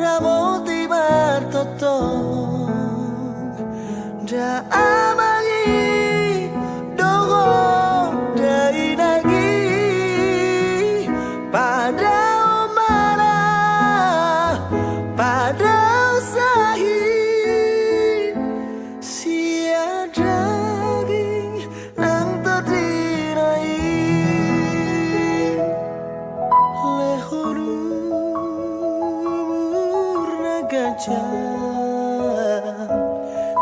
Ramoti martotong da amangi dogo dai nagi pada mana pada usahi sia daging nang terdinai lehonu gajah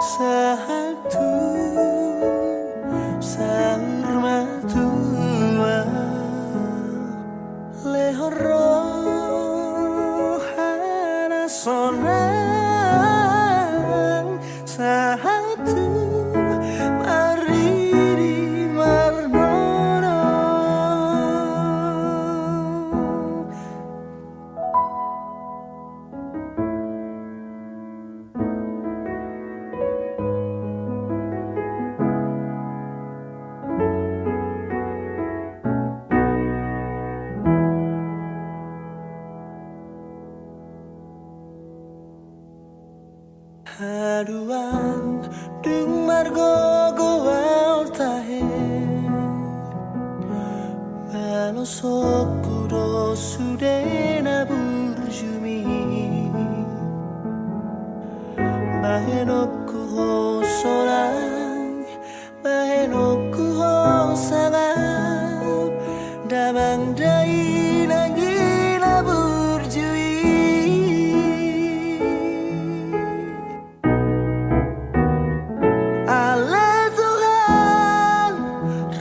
satu sarmatua lehoro hana sonang satu mariri marmono haruan dung margo goal tahe balosok kuro sudena burjumi bahenoku ho sorang bahenoku ho sangap damang dai nangina burjui Ale Tuhan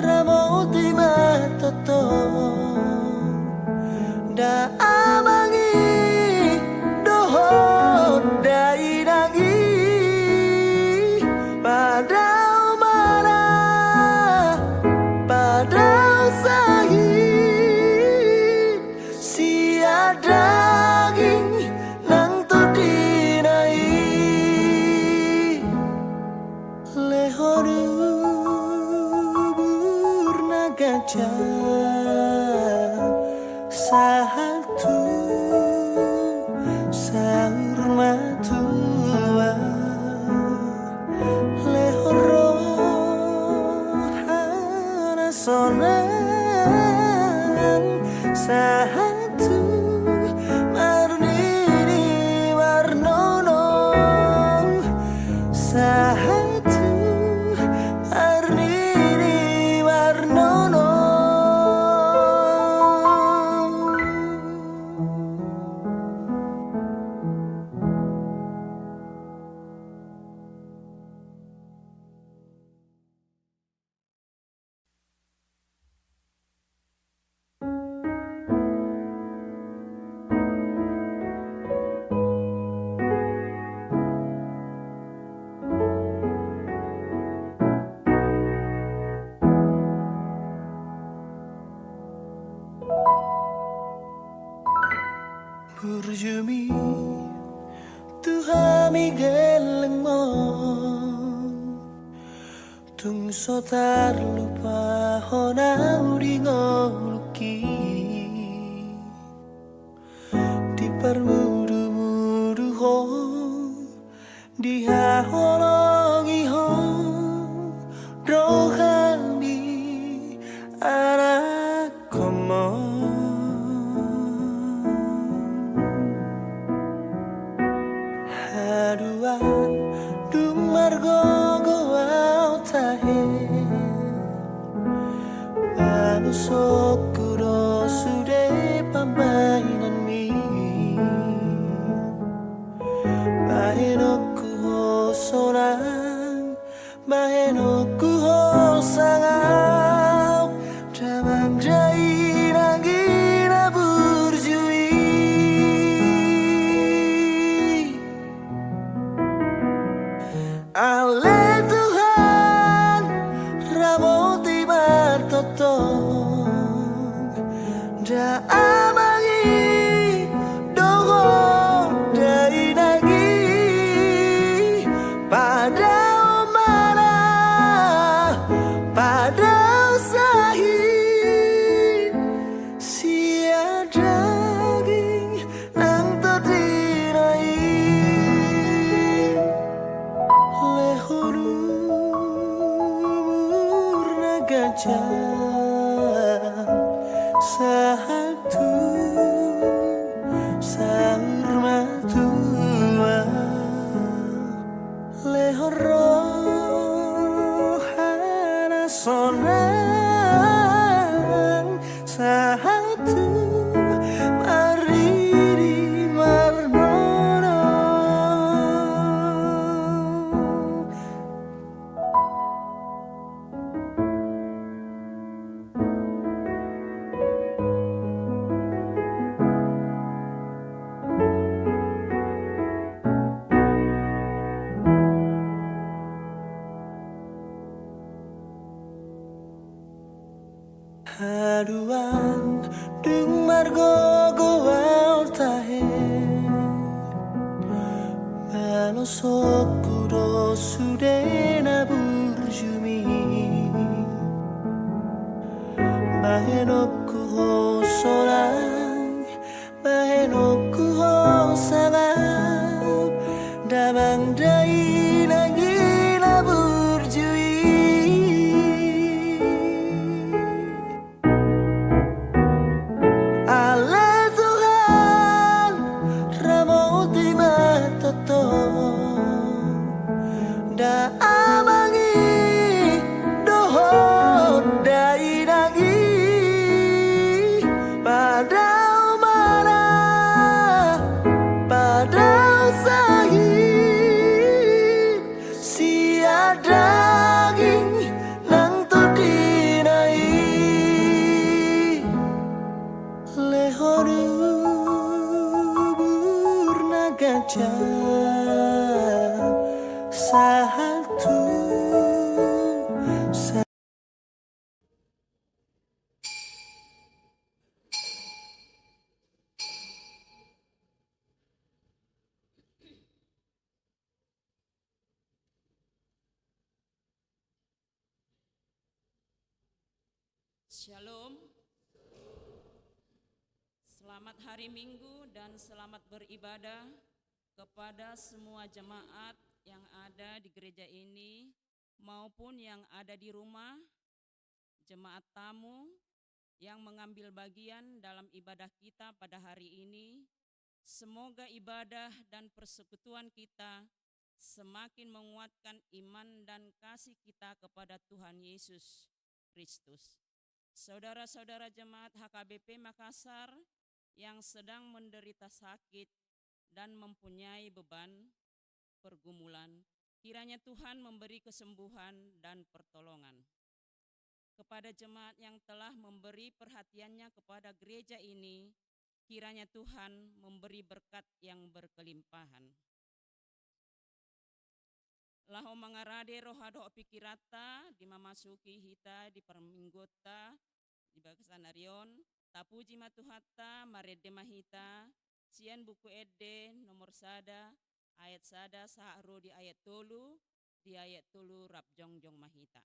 ramoti matotong da amangi dohot dai nagi pada mana pada usahi sia daging nang todinai lehoru burna gajah satu sarmatua lehoro hana sonang satu marniri warnono satu marniri warnono burjumi tuhami geleng mo tung sotar lupa hona uringo luki di permudu-mudu ho di haholongi ho rohami anak komo haruan dung margo goau tahe balosok kuro sude pambainan mi bahenoku ho sorang bahenoku ho sangau damang dai nangina burjui Ale Tuhan ramoti martotong 속으로 수레나 부르주미 마해놓고 호소랑 마해놓고 호상함 다망다이 낭이나 부르주이 Allah Tuhan ramoti matato da amangi dohot dai nagi pada umara pada usahid sia daging nang to dinai lehoru burnagaja satu Shalom. Selamat hari Minggu dan selamat beribadah kepada semua jemaat yang ada di gereja ini maupun yang ada di rumah, jemaat tamu yang mengambil bagian dalam ibadah kita pada hari ini. Semoga ibadah dan persekutuan kita semakin menguatkan iman dan kasih kita kepada Tuhan Yesus Kristus. Saudara-saudara jemaat HKBP Makassar yang sedang menderita sakit dan mempunyai beban pergumulan, kiranya Tuhan memberi kesembuhan dan pertolongan. Kepada jemaat yang telah memberi perhatiannya kepada gereja ini, kiranya Tuhan memberi berkat yang berkelimpahan. Laho mangarade rohado pikirata di mamasuki hita di perminggota di bagasanarion tapuji matuhatta marede mahita sian buku edde nomor sada ayat sada sahro di ayat tolu rap jongjong mahita.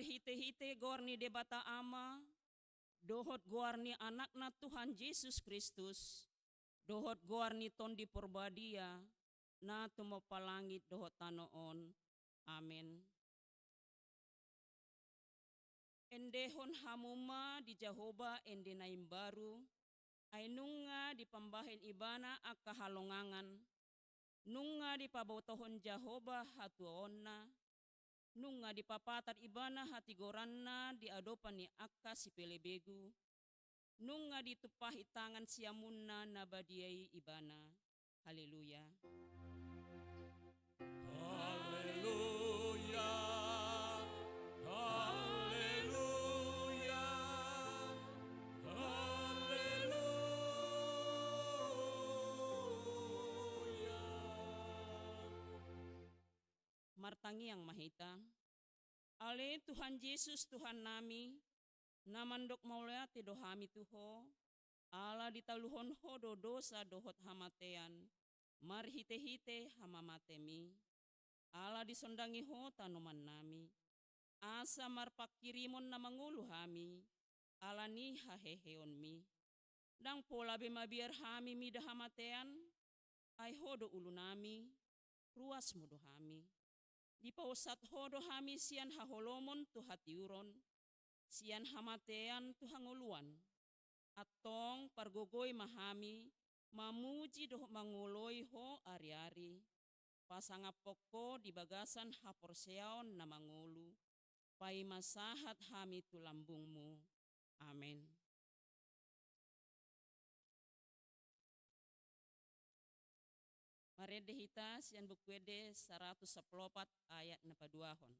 marhite-hite gorni debata ama, dohot gorni anakna Tuhan Yesus Kristus, dohot gorni tondi porbadia, na tumapalangit dohot tanoon. Amen. Endehon hamuma di Jehovah ende naim baru, ay nunga di pambahin ibana akahalongangan, nunga di pabotohon Jehovah hatuonna, nunga di papatat ibana hati goranna di adopan ni akka si pelebegu, nunga di tupahi tangan siamunna nabadiai ibana. Haleluya. Haleluya. Haleluya. Haleluya. Martangi yang mahita, ale Tuhan Yesus Tuhan nami, namandok maulaya te dohami tuho, ala ditaluhon ho do dosa dohot hamatean, marhite-hite hamamatemi, ala disondangi ho tanuman nami, asa marpakirimon na mangulu hami, ala ni haheheon mi, dang pola bemabiar hami mida hamatean, ay hodo ulu nami, ruas mudo hami. Di pausat hodo hami sian haholomon tu hatiuron, sian hamatean tu hanguluan, atong pargogoy mahami, mamuji doh manguloi ho ari-ari, pasangapoko di bagasan haporseaon na mangulu, pai masahat hami tu lambungmu. Amen. Marede hita sian bukwede 114 ayat napaduahon.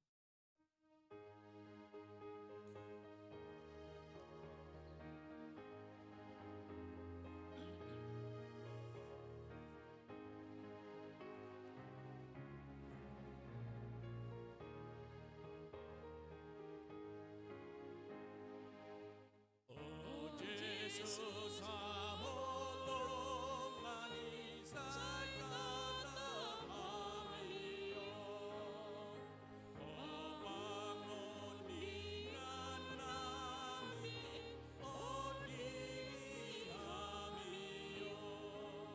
Oh Jesus, hamolong manisay tatap hamiyon. Oh pangoningan namin, oh diri hamiyon.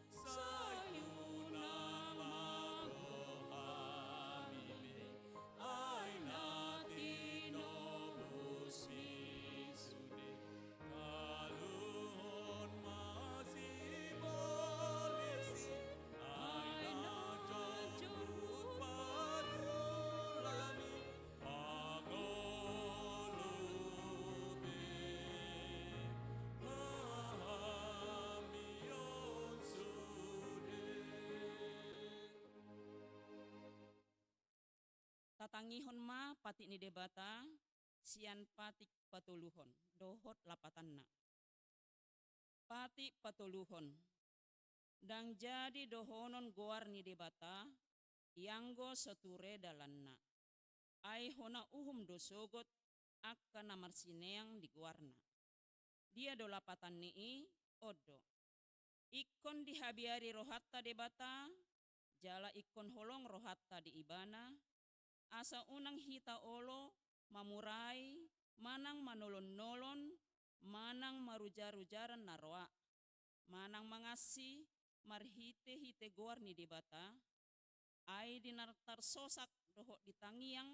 Sayo na magohamime, ay natinobos misude. Kaluhon masibolis, ay najot parulami, pangolube. Hamiyon sude. Tatangihon ma pati ni debata, sian patik patuluhon, dohot lapatanna. Pati patuluhon, dang jadi dohonon goar ni debata, yanggo seture dalanna. Ay hona uhum dosogot, akka namarsineang di goarna. Dia do lapatan nii, odo. Ikon dihabiari rohatta debata, jala ikon holong rohatta di ibana, asa unang hita olo, mamurai, manang manolon-nolon, manang marujar-rujaran naroa, manang mangasi, marhite-hite goar ni debata, ay dinartar sosak dohot ditangiang,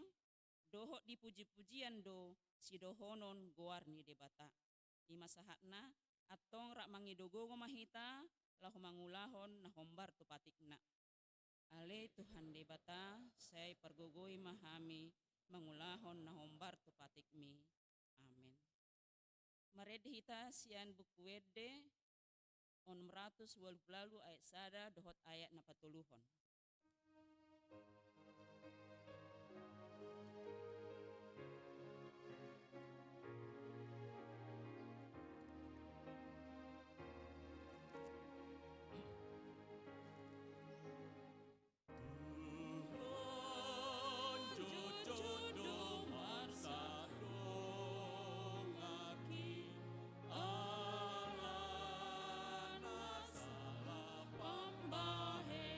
dohot dipuji-pujian do si dohonon goar ni debata. Imasahatna, atong rak mangidogogo mahita, lahu mangulahon na hombar tu patikna. Ale Tuhan debata, say pargogoy mahami, mangulahon na hombar tu patikmi. Amen. Marede hita sian bukwede, 612 ayat sada dohot ayat na patuluhon. Tuhan jodoh marsatong aki, alana salah pambahe.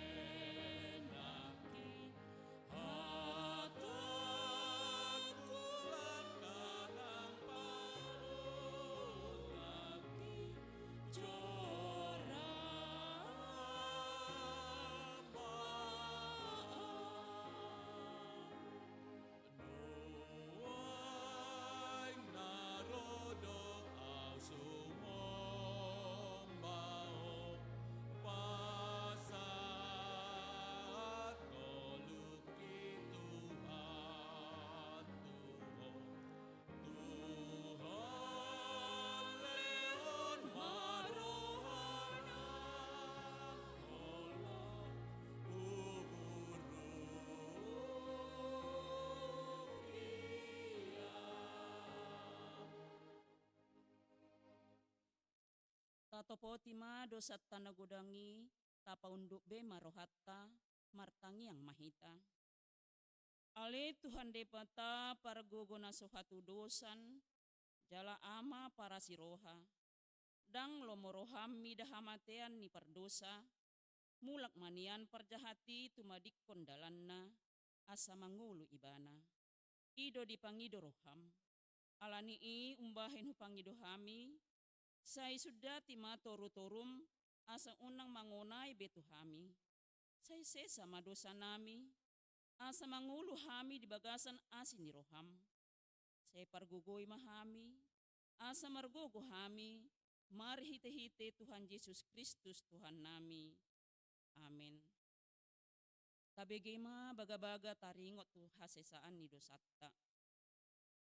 Patopotima dosat tanah godangi, tapaunduk be marohatta, martangi yang mahita. Ale Tuhan depata para gogona sohatu dosan, jala ama para siroha. Dang lomoroham midahamatean ni pardosa, mulak manian parjahati tumadikon dalanna, asa mangulu ibana. Ido dipangido roham, alani i umbahin hupangido hami, say sudah tima toru-torum, asa unang mangonay betu hami. Say sesa madosa nami, asa mangulu hami di bagasan asin ni roham. Say pargugoy mahami, asa margogo hami, marhite-hite Tuhan Yesus Kristus Tuhan nami. Amen. Kabegema baga-baga taringot tu hasesaan ni dosatta.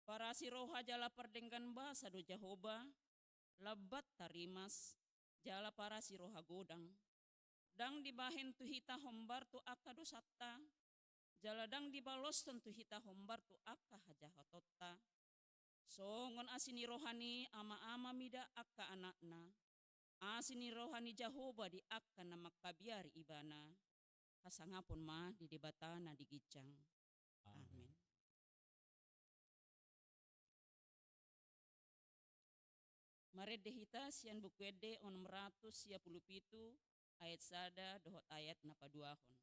Para si roha jala perdenggan basa do Jehoba, labat tarimas, jala para si roha godang. Dang dibahen tu hita hombar tu akka dosatta, jala dang dibaloston tu hita hombar tu akka hajahatotta. Songon asini rohani ama-ama mida akka anakna. Asini rohani Jehoba di akka na makabiari ibana. Kasangapon ma di debatana di gicang. Amen. Marede hita sian bukwede on 157 ayat sada dohot ayat napaduahon.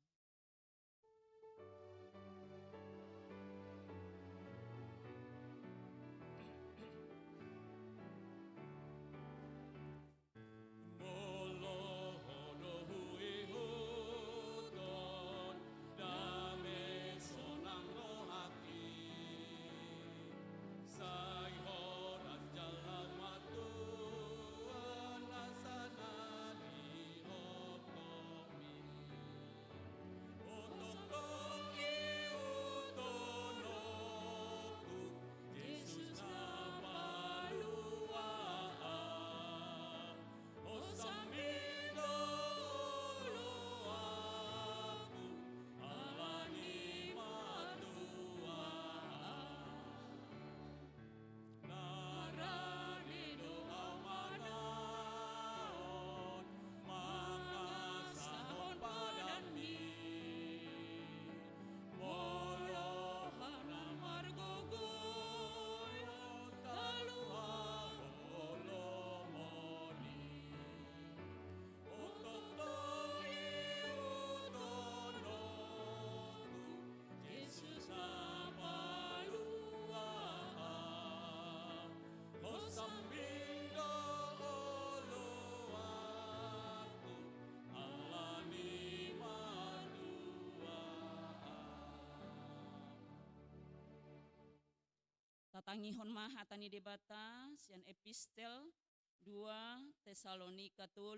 Tatangihon mahatani debata sian epistel 2 Tesalonika 3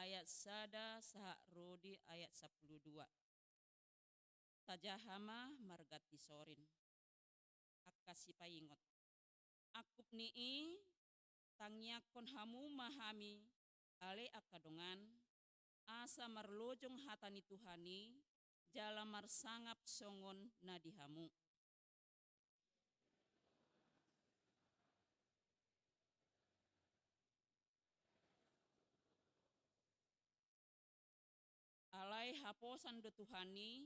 ayat sada saha rodi ayat 12. Tajahama margati sorin. Akasi paingot. Akup nii tangyakon hamu mahami ale akadongan asa marlojong hatani Tuhani jala marsangap songon nadihamu. Alai haposan do Tuhani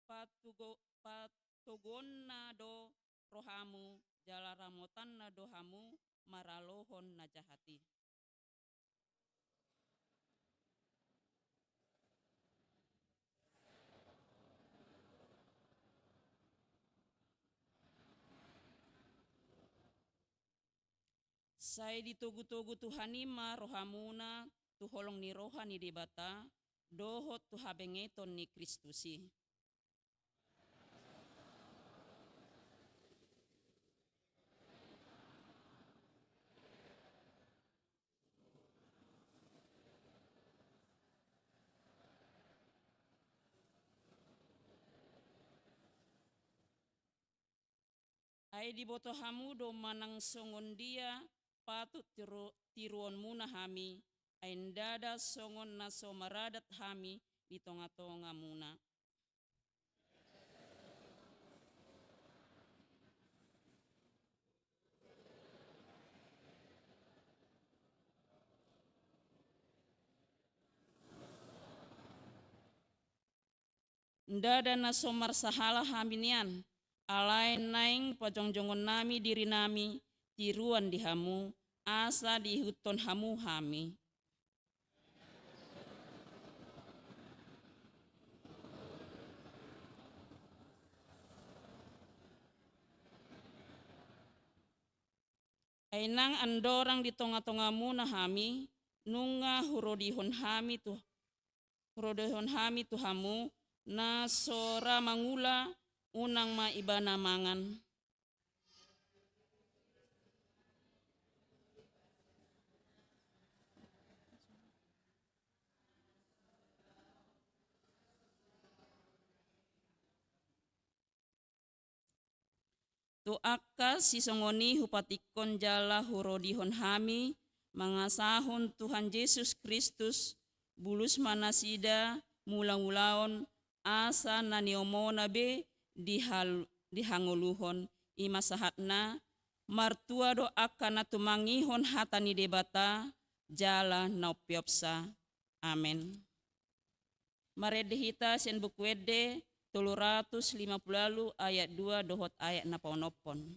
patugon na do rohamu jala ramotan na dohamu maralohon na jahati. Sai ditugu-tugu Tuhani ma rohamuna tuholong ni rohani debata dohot tu habengeton ni Kristusi. Ai di boto hamu do manang songon dia patut tiruon muna hami. Aindada songon naso maradat hami di tonga-tonga muna. Ndada na somar sahala haminian, alai naing pojongjongon nami diri nami, tiruan di hamu, asa di huton hamu hami. Ainang andorang di tonga-tongamu na hami, nunga hurodihon hami tuhamu, na sora mangula unang maibana mangan. Tu akka sisongoni hupatikon jala hurodihon hami, mangasahon Tuhan Yesus Kristus, bulus manasida mulang-ulaon asa naniomona be dihanguluhon imasahatna, martua do akka natumangihon hatani debata jala naupiopsa. Amen. Maredehita sen bukwede 350 ayat 2 dohot ayat napaunopon.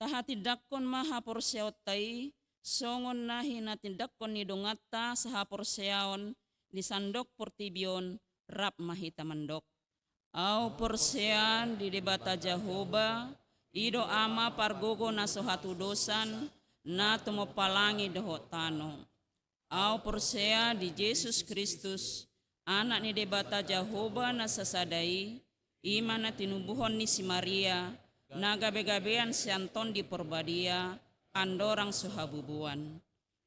Tahatidakon maha porseotai, songon nahi natindakon ni dongata saha porseaon di sandok portibion rap mahita mandok. Au porsean di debata Jahoba, ido ama pargogo na sohatu dosan, na tumopalangi dohot tano. Au porsea di Yesus Kristus, anak ni debata Jahoba na sasadai, ima na tinubuhon ni si Maria, na gabe-gabean si Anton di Porbadia, andorang suhabubuan.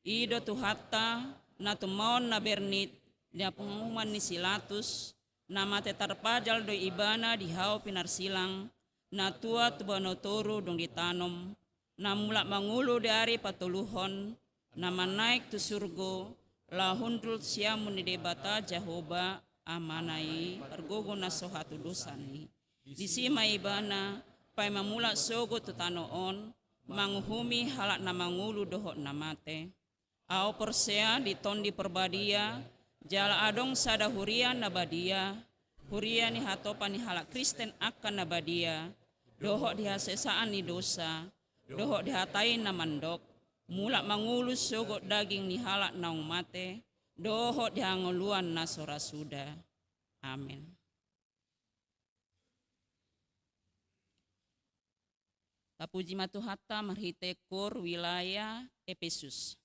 Ido tuhatta na tumaon na bernit, na pengumuman ni Silatus, na mate tarpajal do ibana di hao pinarsilang, na tua tubanotoro dong ditanom, na mulak mangulo dari patuluhon, na manaik tu surgo, lahundul siamun ni debata Jehoba amanai, argogo na sohatu dosani. Di sima ibana, pai mamulak sogo tu tanoon, manguhumi halak na mangulu dohok na mate. Au persea di tondi perbadia, jala adong sada huria na badia, huria ni hatopan ni halak Kristen akan na badia, dohok dihasesaan ni dosa, dohok dihatain na mandok, mulak mangulus sogot daging ni halak naung mate, dohok dihanguluan na sorasuda. Amin. Tapuji matuhata marhite kor wilayah Efesus.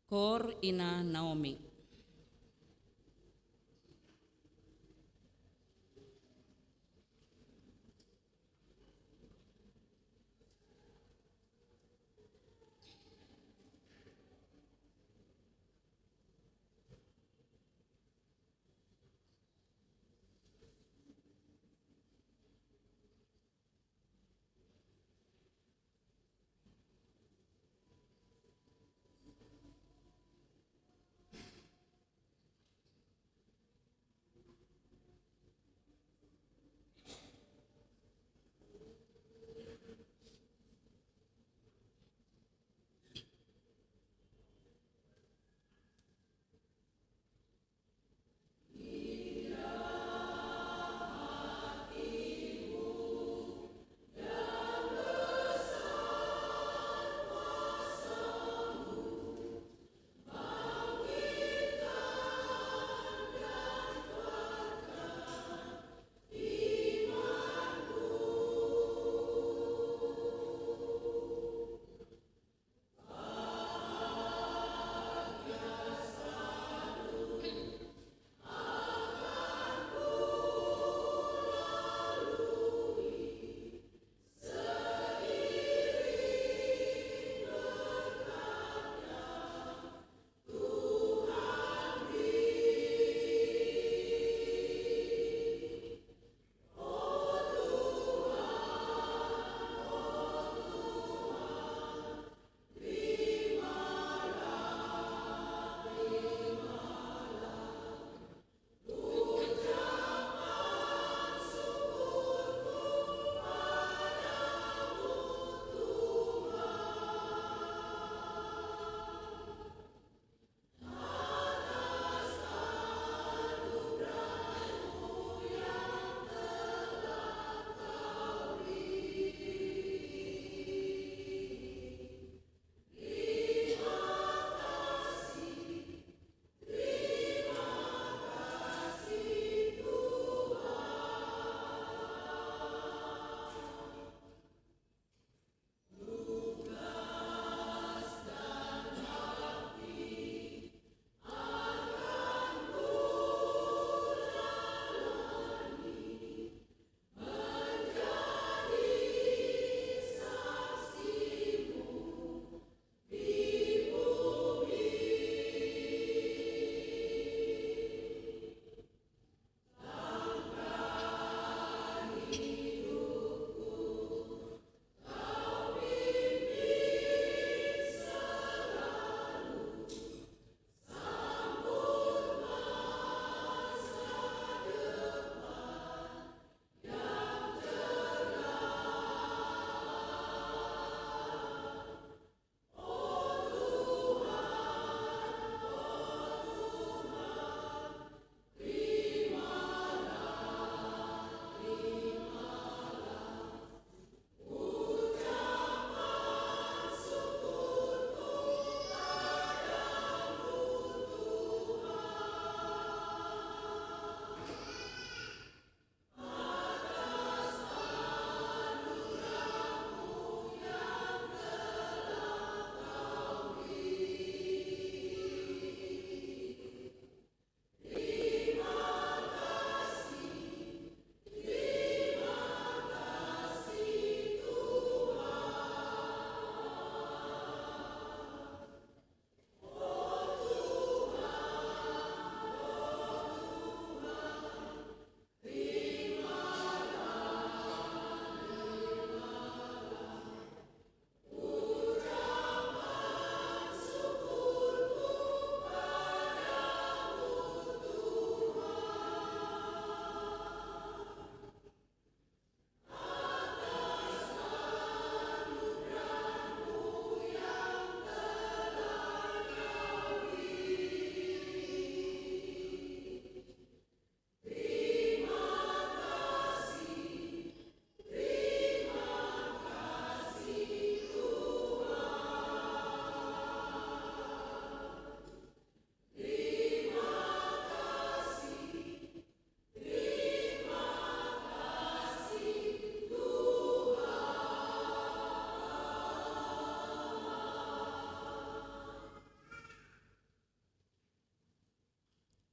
Kor Ina Naomi.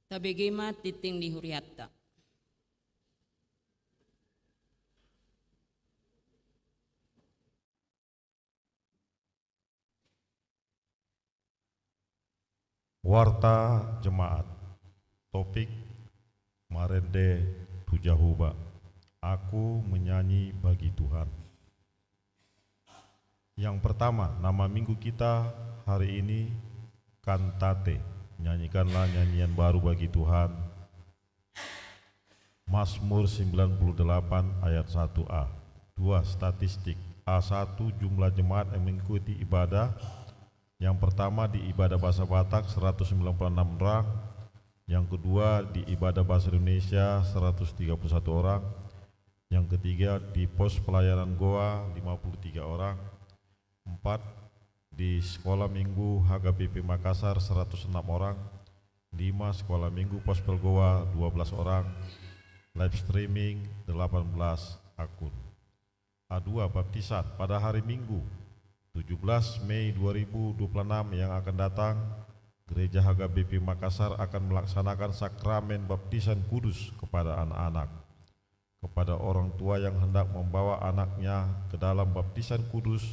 Tabegema titing di huriatta. Warta Jemaat. Topik Marende Tujahuba. Aku menyanyi bagi Tuhan. Yang pertama, nama minggu kita hari ini kantate. Nyanyikanlah nyanyian baru bagi Tuhan. Mazmur 98 ayat 1a. 2. Statistik. A1 jumlah jemaat yang mengikuti ibadah. Yang pertama di ibadah bahasa Batak 196 orang. Yang kedua di ibadah bahasa Indonesia 131 orang. Yang ketiga di pos pelayanan Goa 53 orang. 4. Di sekolah minggu HKBP Makassar 106 orang. 5. Sekolah minggu Pospel Goa 12 orang. Live streaming 18 akun. A2 baptisan pada hari Minggu 17 Mei 2026 yang akan datang, Gereja HKBP Makassar akan melaksanakan sakramen baptisan kudus kepada anak-anak. Kepada orang tua yang hendak membawa anaknya ke dalam baptisan kudus,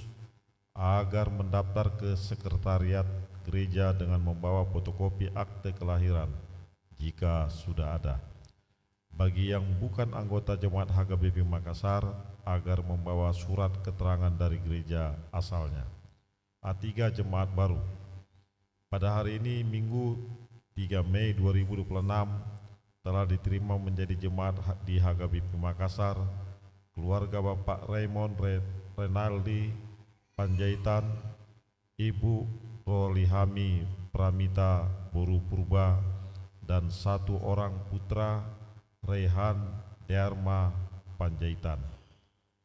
agar mendaftar ke sekretariat gereja dengan membawa fotokopi akte kelahiran jika sudah ada. Bagi yang bukan anggota jemaat HKBP Makassar, agar membawa surat keterangan dari gereja asalnya. A3 jemaat baru. Pada hari ini Minggu 3 Mei 2026 telah diterima menjadi jemaat di HKBP Makassar keluarga Bapak Raymond Renaldi Panjaitan, Ibu Rolihami Pramita Boru Purba, dan 1 orang putra Rehan Dharma Panjaitan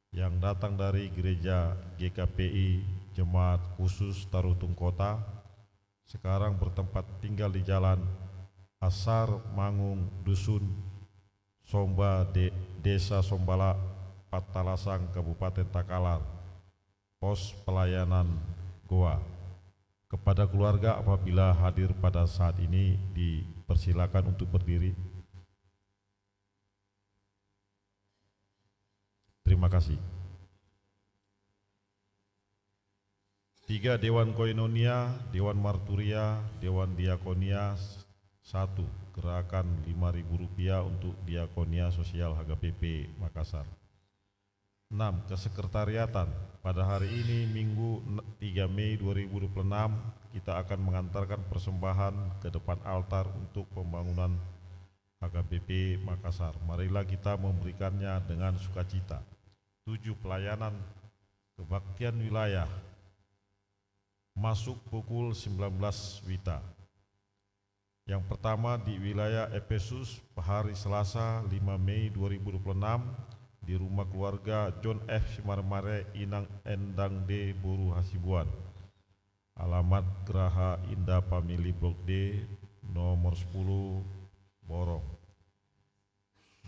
yang datang dari gereja GKPI Jemaat Khusus Tarutung Kota, sekarang bertempat tinggal di Jalan Asar Mangung, Dusun Somba, Desa Sombala, Patalasang, Kabupaten Takalar, pos pelayanan Goa. Kepada keluarga apabila hadir pada saat ini dipersilakan untuk berdiri. Terima kasih. 3. Dewan Koinonia, Dewan Marturia, Dewan Diakonia. 1. Gerakan Rp5.000 untuk Diakonia Sosial HKBP Makassar. 6. Kesekretariatan. Pada hari ini Minggu 3 Mei 2026 kita akan mengantarkan persembahan ke depan altar untuk pembangunan HKBP Makassar. Marilah kita memberikannya dengan sukacita. 7. Pelayanan kebaktian wilayah. Masuk pukul 19 WITA. Yang pertama di wilayah Efesus hari Selasa 5 Mei 2026 di rumah keluarga John F. Simarmare Inang Endang D. Boru Hasibuan. Alamat Geraha Indah Family Blok D nomor 10 Borong.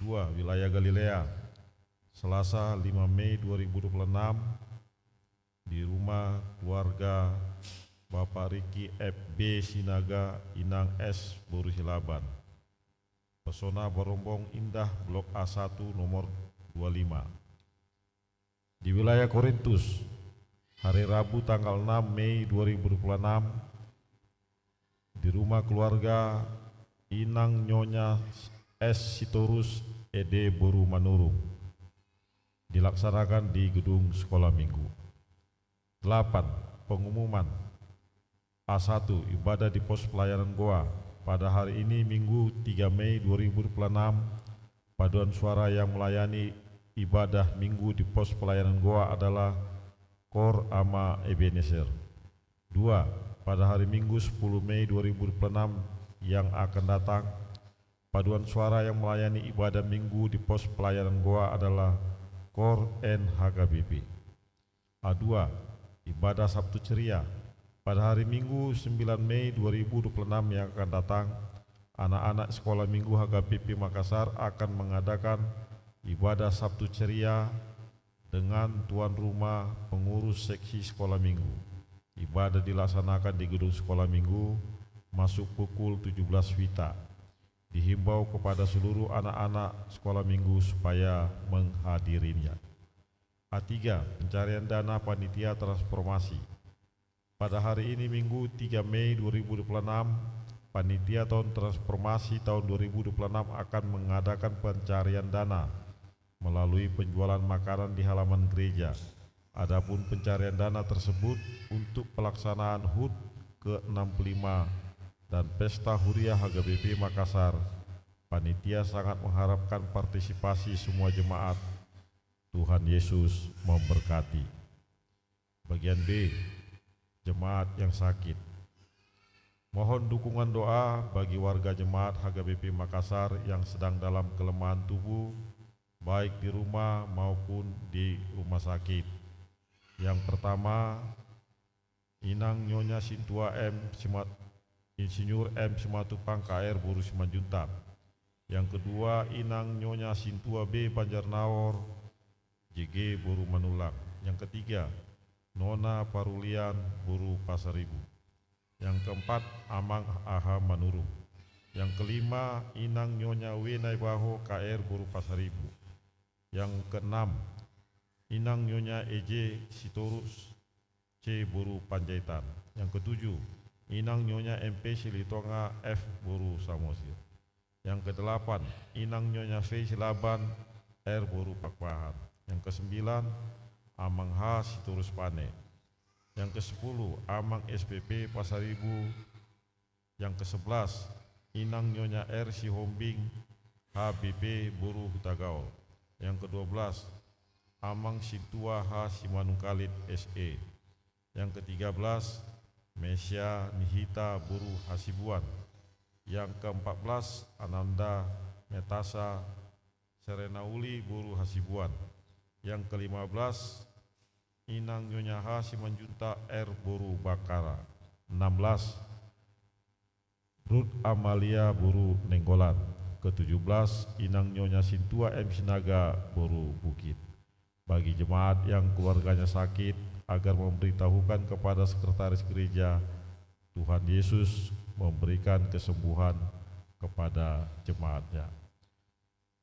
2. Wilayah Galilea Selasa 5 Mei 2026 di rumah keluarga Bapak Riki FB Sinaga Inang S. Boru Silaban. Pesona Barombong Indah Blok A1 nomor 25. Di wilayah Korintus hari Rabu tanggal 6 Mei 2026 di rumah keluarga Inang Nyonya S. Sitorus ED Boru Manurung, dilaksanakan di gedung sekolah minggu. 8. Pengumuman. A1 ibadah di pos pelayanan Goa. Pada hari ini Minggu 3 Mei 2026 paduan suara yang melayani ibadah minggu di pos pelayanan Goa adalah Kor Ama Ebenezer. 2. Pada hari Minggu 10 Mei 2026 yang akan datang, paduan suara yang melayani ibadah minggu di pos pelayanan Goa adalah Kor NHKBP. A2. Ibadah Sabtu Ceria. Pada hari Minggu 9 Mei 2026 yang akan datang, anak-anak sekolah minggu HKBP Makassar akan mengadakan ibadah Sabtu Ceria dengan tuan rumah pengurus seksi sekolah minggu. Ibadah dilaksanakan di gedung sekolah minggu, masuk pukul 17 WITA. Dihimbau kepada seluruh anak-anak sekolah minggu supaya menghadirinya. A3. Pencarian dana panitia transformasi. Pada hari ini Minggu 3 Mei 2026, Panitia Tahun Transformasi tahun 2026 akan mengadakan pencarian dana melalui penjualan makanan di halaman gereja. Adapun pencarian dana tersebut untuk pelaksanaan HUT ke-65 dan Pesta Huriah HGBP Makassar. Panitia sangat mengharapkan partisipasi semua jemaat. Tuhan Yesus memberkati. Bagian B, jemaat yang sakit. Mohon dukungan doa bagi warga jemaat HGBP Makassar yang sedang dalam kelemahan tubuh, baik di rumah maupun di rumah sakit. Yang pertama, Inang Nyonya Sintua Insinyur M. Simatupang KR Boru Simanjuntak. Yang kedua, Inang Nyonya Sintua B. Banjarnawor JG Boru Manulang. Yang ketiga, Nona Parulian Boru Pasaribu. Yang keempat, Amang Aha Manurung. Yang kelima, Inang Nyonya W. Naibaho KR Boru Pasaribu. Yang keenam, Inang Nyonya EJ Sitorus C. Boru Panjaitan. Yang ketujuh, Inang Nyonya MP Silitonga F. Boru Samosir. Yang kedelapan, Inang Nyonya V. Silaban R. Boru Pakpahan. Yang kesembilan, Amang H. Sitorus Pane. Yang ke-10, Amang SPP Pasaribu. Yang ke-11, Inang Nyonya R. Sihombing HBP Boru Hutagaol. Yang ke-12, Amang Sintua H. Simanungkalit SE. Yang ke-13, Mesya Nihita Boru Hasibuan. Yang ke-14, Ananda Metasa Serenauli Boru Hasibuan. Yang ke-15, Inang Nyonya H. Simanjunta R. Boru Bakara. 16, Ruth Amalia Boru Nenggolan. Ke-17, Inang Nyonya Sintua M. Sinaga Boru Bukit. Bagi jemaat yang keluarganya sakit, agar memberitahukan kepada sekretaris gereja, Tuhan Yesus memberikan kesembuhan kepada jemaatnya.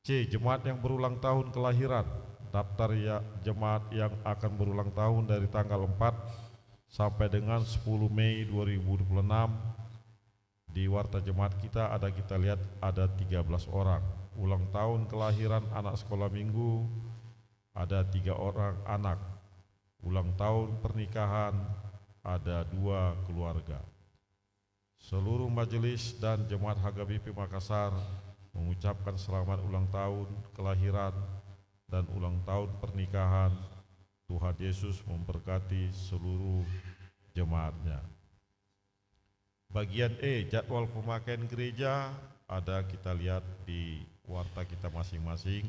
C. Jemaat yang berulang tahun kelahiran. Daftar jemaat yang akan berulang tahun dari tanggal 4 sampai dengan 10 Mei 2026. Di warta jemaat kita lihat ada 13 orang. Ulang tahun kelahiran anak sekolah minggu ada 3 orang anak. Ulang tahun pernikahan ada 2 keluarga. Seluruh majelis dan jemaat HGBP Makassar mengucapkan selamat ulang tahun kelahiran dan ulang tahun pernikahan. Tuhan Yesus memberkati seluruh jemaatnya. Bagian E, jadwal pemakaian gereja ada kita lihat di warta kita masing-masing.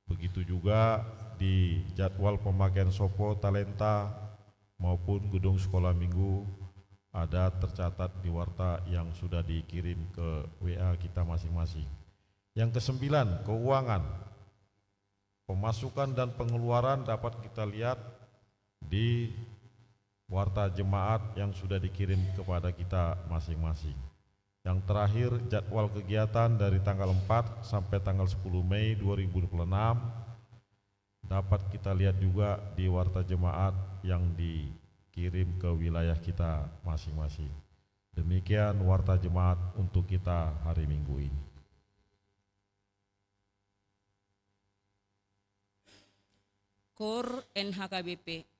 Begitu juga di jadwal pemakaian Sopo Talenta maupun gedung sekolah minggu ada tercatat di warta yang sudah dikirim ke WA kita masing-masing. Yang ke-9, keuangan. Pemasukan dan pengeluaran dapat kita lihat di warta jemaat yang sudah dikirim kepada kita masing-masing. Yang terakhir, jadwal kegiatan dari tanggal 4 sampai tanggal 10 Mei 2026 dapat kita lihat juga di warta jemaat yang dikirim ke wilayah kita masing-masing. Demikian warta jemaat untuk kita hari Minggu ini. KOR NHKBP.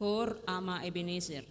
Kor Ama Ebenezer.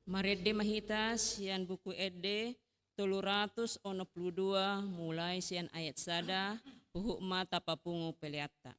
Maredde mahita sian buku edde 362 mulai sian ayat sada puhuk mata papungu peleata.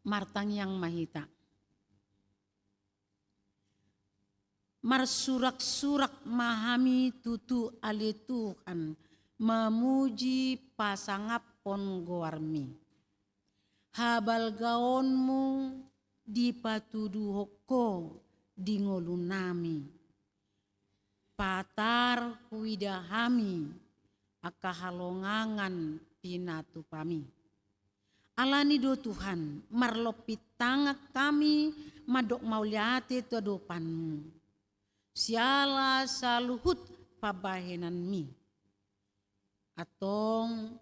martang yang mahita. Marsurak-surak mahami tutu ali Tuhan, memuji pasangapon goarmi. Habal gaonmu di patuduhoko di ngolunami. Patar huidahami akahalongangan pinatu pami. Alani do Tuhan, marlopit tangak kami madok mauliate todopanmu. Siala saluhut pabahenan mi. Atong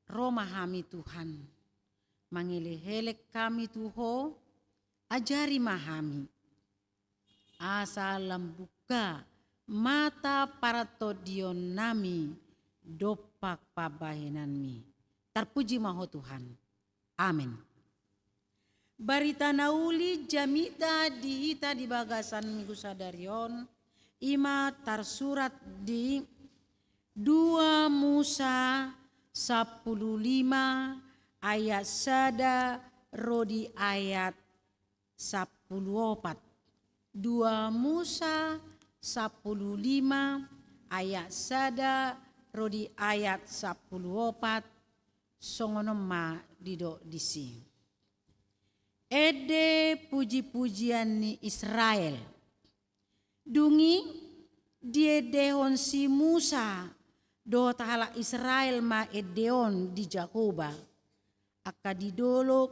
romahami Tuhan. Mangelehelek kami Tuho, ajari mahami. Asa lambuka mata para todion nami dopak pabahenan mi. Terpuji maho Tuhan. Amin. Barita nauli jamita dihita di bagasan minggu sadarion. Ima tersurat di 2 Musa 15 ayat 1 rodi ayat 14. 2 Musa 15 ayat 1 rodi ayat 14 songonoma dido disi. Ede puji-pujian ni Israel. Dungi die dehon si Musa do tahala Israel ma edeon di Jakoba. Akadidok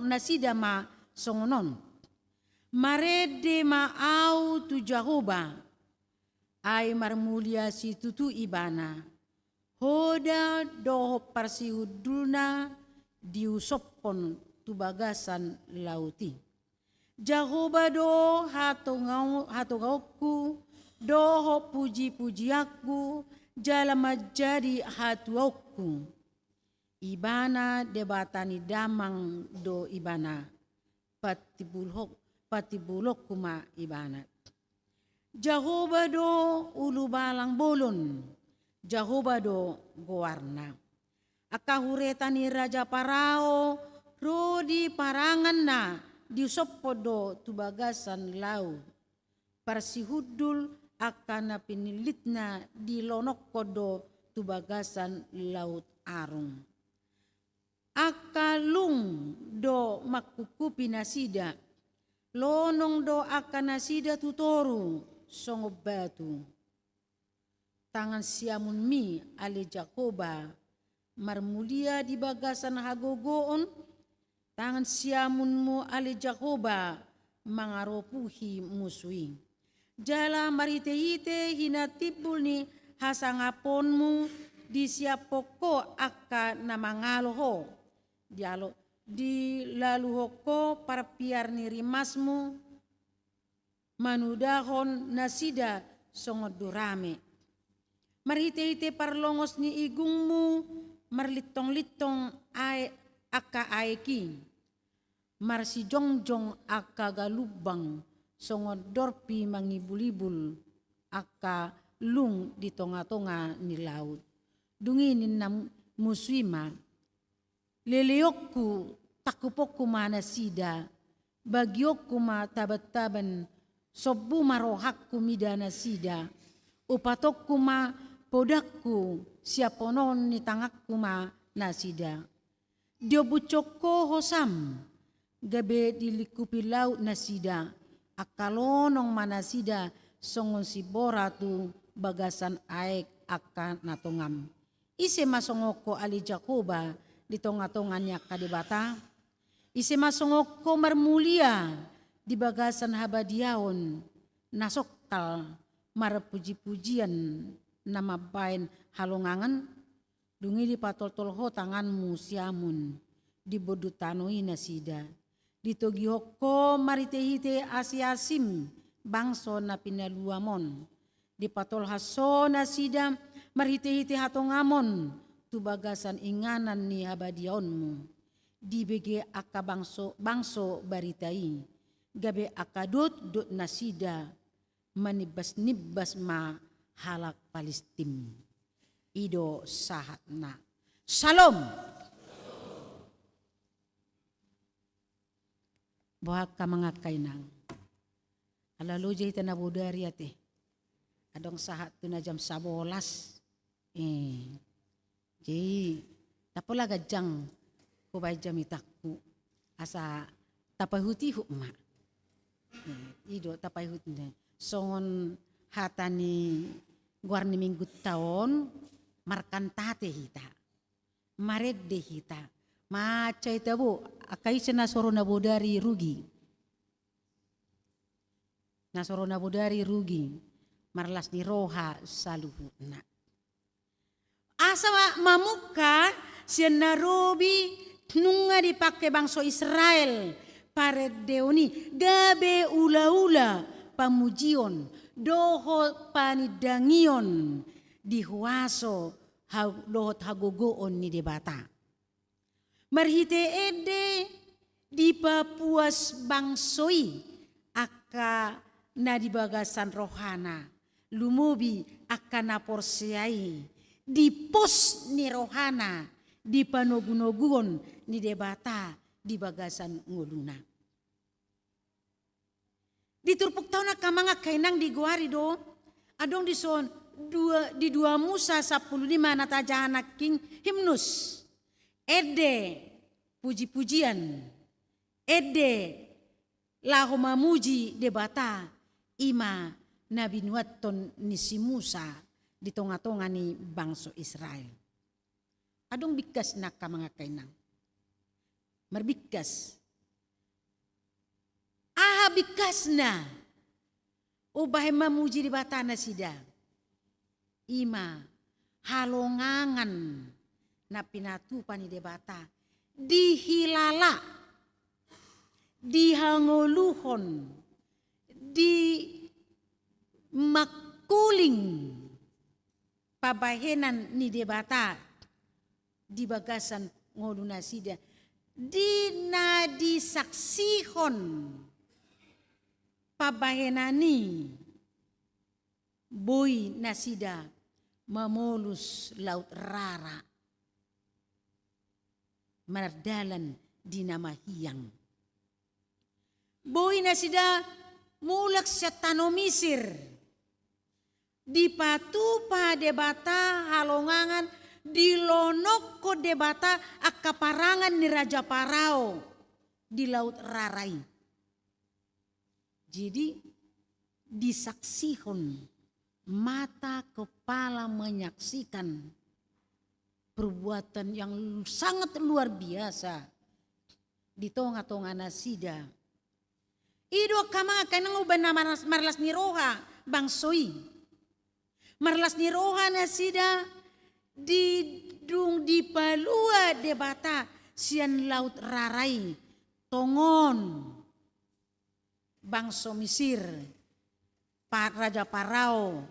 nasida ma songonon. Marede ma au tu Jakoba. Ai marmulia si tutu ibana. Hoda doho parsihudulna diusopon tu bagasan lauti. Jahoba do hatongauku doho puji-pujiaku jala majadi hatuauku. Ibana debatani damang do ibana patibulok kuma ibana. Jahoba do ulu balang bolon. Jahoba do gowarna. Akahuretani Raja Parao rodi parangan na diusopodo tubagasan lau. Parsihudul akan pinilitna dilonokkodo tubagasan laut arung. Akalung do makukupi nasida. Lonong do akan nasida tutoru songobatu. Tangan siamun mi ali Jakoba marmulia di bagasan hagogoon. Tangan siamunmu ali Jakoba mangaropuhi musui. Jala marite-hite hinatibul ni hasangaponmu di siapoko aka namangaloho. Dialo di laluhoko para piar ni rimasmu manudahon nasida songodurame. Marhite-hite parlongos ni igungmu marlitong-litong aka aeki. Marsijongjong aka galubang songodorpi mangibulibul aka lung di tonga-tonga ni laut. Dunginin na muswima. Leleokku takupokku mana sida. Bagiokku ma tabat-taban sobbu marohakku midana sida. Upatokku ma podakku siaponon ni tangakku ma nasida. Diobucokko hosam gabe dilikupi laut nasida. Akalonong manasida songon si boratu bagasan aek akan natongam. Ise masongoko ali Jakoba di tonga-tongannya kadibata. Ise masongoko marmulia di bagasan habadiaon nasoktal marapuji-pujian nama bain halongangan. Dungi di patol-tolho tanganmu siamun di bodutanoi nasida. Di togihoko maritehite asiasim bangso na pinaluamon. Di patol haso nasida marhite-hite hatongamon tu bagasan inganan ni habadionmu. Di bege aka bangso baritai. Gabe akadut dut nasida manibas-nibas ma halak Palestim. Ido sahatna. Shalom. bahwa kamangakai nang. Alalu jay tanabudari ate. Adong sahat tu na jam 11. Jay tapola gajang kubay jam itakku. Asa tapahuti hukma. Ido tapahuti na. Songon hatani guarni minggu tahun markantate hita. Maredde hita. Macay tabo akai senasoro nabudari rugi. Nasoro nabudari rugi. Marlas ni roha saluhutna. Asa mamuka siya narobi nunga dipakai bangsa Israel paredeoni gabe ula-ula pamujion doho panidangion dihuaso dohot hagogoon ni debata. Marhite ede di papuas bangsoi aka na di bagasan rohana lumubi aka na porsiai di pos ni rohana di panogunoguon ni debata di bagasan nguluna. Di turpuk tahu na kamanga kainang di guari do adong di son di dua Musa 15 natajahan king himnus ede puji-pujian ede lahu mamuji debata ima nabi nuaton ni si Musa di tonga-tonga ni bangsa Israel. Adong bikas na kamanga kainang. Marbikas. Aha bikas na. Ubahe mamuji di batana sida. Ima halongangan na pinatupan ni debata. Dihilala. Dihangoluhon. Di makuling. Pabahenan ni debata. Di bagasan ngoluna sida. Dina disaksihon pabahenani boy nasida mamolus laut rara mardalan dinamahiyang boy nasida mulak sa tanomisir dipatupa debata halongangan dilonok ko debata akaparangan ni Raja Parao di Laut Rarai. Jadi disaksihon mata kepala menyaksikan perbuatan yang sangat luar biasa di tonga-tonga nasida. Ido kama kanang uban marlas ni roha bangsoi. Marlas ni roha nasida di palua debata sian Laut Rarai tongon bangsa Mesir Raja Parao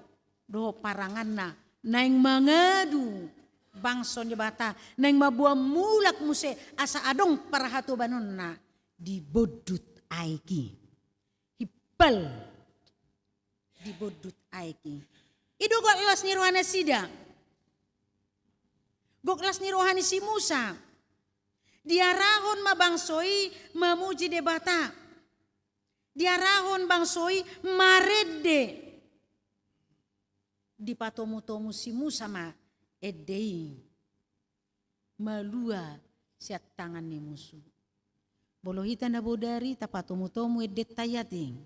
do paranganna naing mangadu bangsa debata naing mabuang mulak muse asa adong parahatu banonna di bodut aiki hipal di bodut aiki ido gak las ni rohana sida goklas ni rohani si Musa. Diarahon mabangsoi memuji debata. Diarahon bangsoi marede. Dipatomu-tomu si Musa ma edei. Malua siat tangan ni musuh. Bolohita na bodari tapatomu-tomu edet tayating.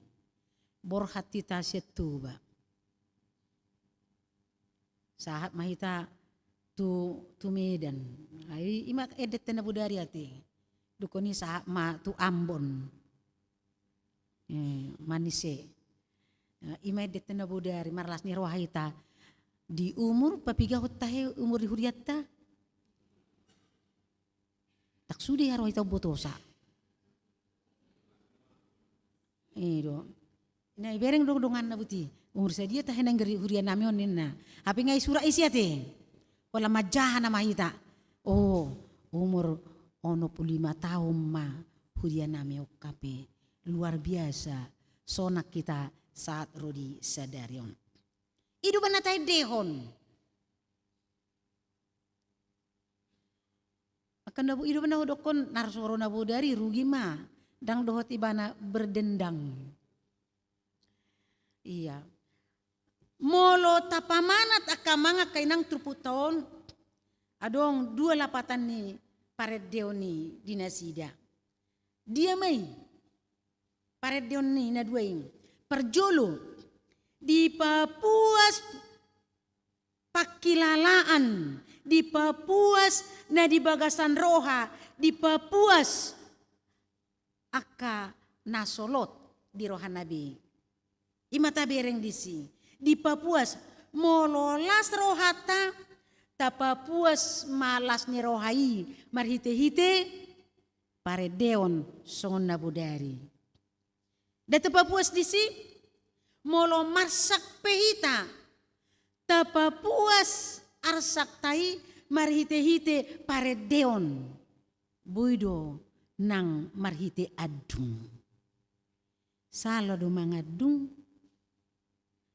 Borhati tasyat tuba. Sahat mahita tu Medan. Ai imak edet tena budari ati. Dukoni sa ma tu Ambon. Manise. Ima edet tena budari marlas ni rohita di umur papiga hotahe umur di huriatta. Tak sudi rohita botosa. Do. Nah ibereng dong-dongan na buti. Umur sadia tahe nang hurian namion ninna. Hapi ngai sura isi ati. Wala majahan na mahita. Oh, umur 15 tahun ma hudian nami okape. Luar biasa. Sonak kita saat rodi sadarion. Idu banatai dehon. Akan dabu idu banahu dokon narsoro nabu dari rugi ma. dang dohot ibana berdendang. Iya. Molo tapamanat akamanga kainang truputon adong dua lapatan ni paredeo ni dinasida. Dia mai paredeo ni na duaing perjolo di Papuas pakilalaan, di Papuas na di Bagasan Roha, di Papuas aka nasolot di roha nabi. Imata bereng disi di Papuas mololas rohata ta Papuas malas ni rohai marhite-hite paredeon songon nabudari. Data Papuas disi molo marsak pehita ta Papuas arsak tai marhite-hite paredeon buido nang marhite adung. Salo do mangadung.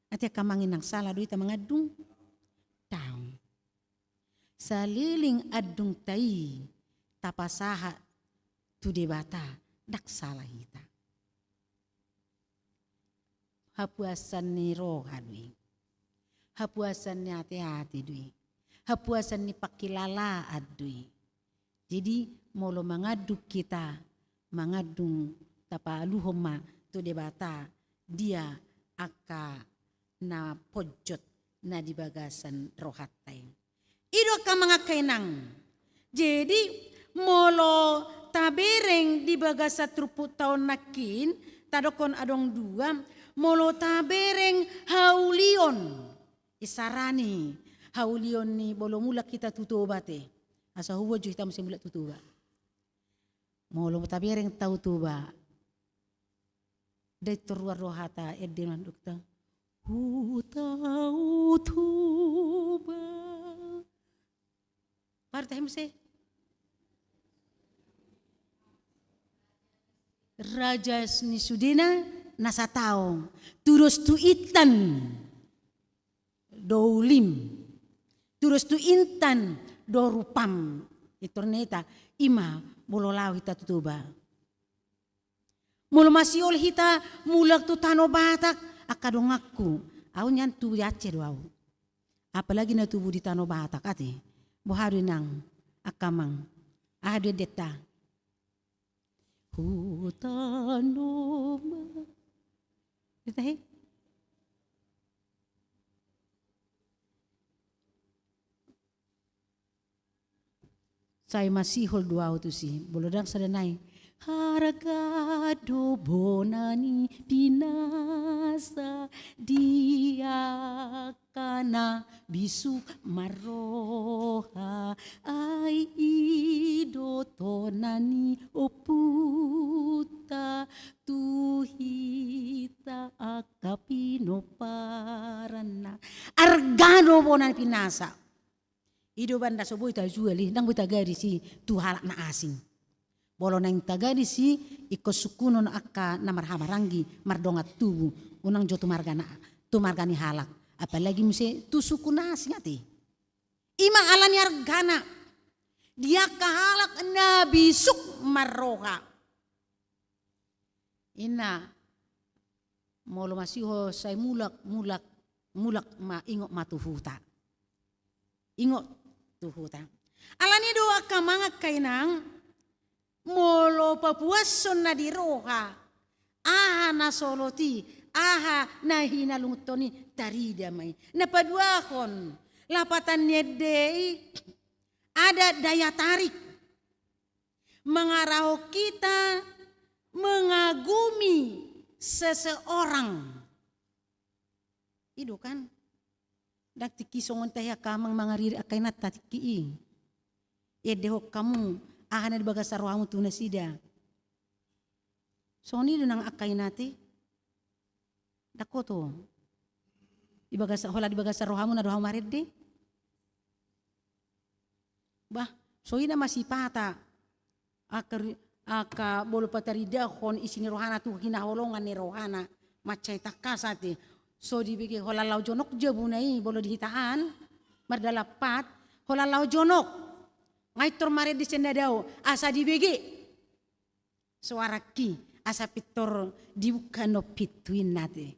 Ati kamangin nang sala do ita mangadung. Taong. Saliling adung tai tapasaha tu debata dak salah hita. Hapuasan ni roha dui. Hapuasan ni hati-hati dui. Hapuasan ni pakilala adui. Jadi molo mangaduk kita mangadung tapa luhoma tu debata dia aka na pojot na di bagasan rohatai. Ido ka mga kainang. Jadi molo tabereng di bagasa trupu taon nakin tadokon adong dua molo tabereng haulion isarani haulion ni bolo mula kita tutubate. Asa huwa jo hitam semula tutuba. Molo tabereng tau tuba. Dai terluar rohata eddeman dokta. Hu tau tuba. Partai mse. Raja ni Sudina nasa taong. Turus tu itan. Doulim. Turus tu intan. Dorupam itorneta ima bololaw hita tutuba. Mulu masiol hita mulak tu tano batak akadong aku. Aw nyan tu yace doaw. Apalagi na tubu di tano batak ati. Buhari nang akamang. Ahadu deta. Hutano ba. Dita he? Saya masih hol dua tu si bolodang sadanai haragado bonani binasa dia kana bisu maroha ai ido tonani oputa tuhita akapino parana argado bonani pinasa. Ido banda soboy ta juali nang buta gari si tu halak na asing. Bolo nang tagadi si iko sukuno na akka na marhamarangi mardongat tubu unang joto margana tu margani halak. Apalagi muse tu suku na asing ati. Ima alani argana. Dia kahalak na bisuk marroha. Ina molo masiho say mulak ma ingok matuhuta. Ingok tuhuta. Alani doa ka mga kainang molo papuason na di roha. Aha na soloti. Aha na hinalungtoni tarida may. Napaduakon. Lapatan nyedei. Ada daya tarik. Mengaraho kita mengagumi seseorang. Itu kan. Dak tiki songon teh kamang mangariri akay nat tatiki. Deho kamu ahana di bagasar rohamu tuna sida. Soni do nang akay nati. Dako to. Di bagasar hola di bagasar rohamu na rohamu maredde. Bah, soina masih pata. Aka bolo patarida kon isini rohana tu hinaholongan ni rohana macai takasati. So dibigi holalau jonok jabunai bolo dihitaan mardalapat holalau jonok ngaitor mare di sendadao asa dibigi suara ki asa pitor diukano pituin nate.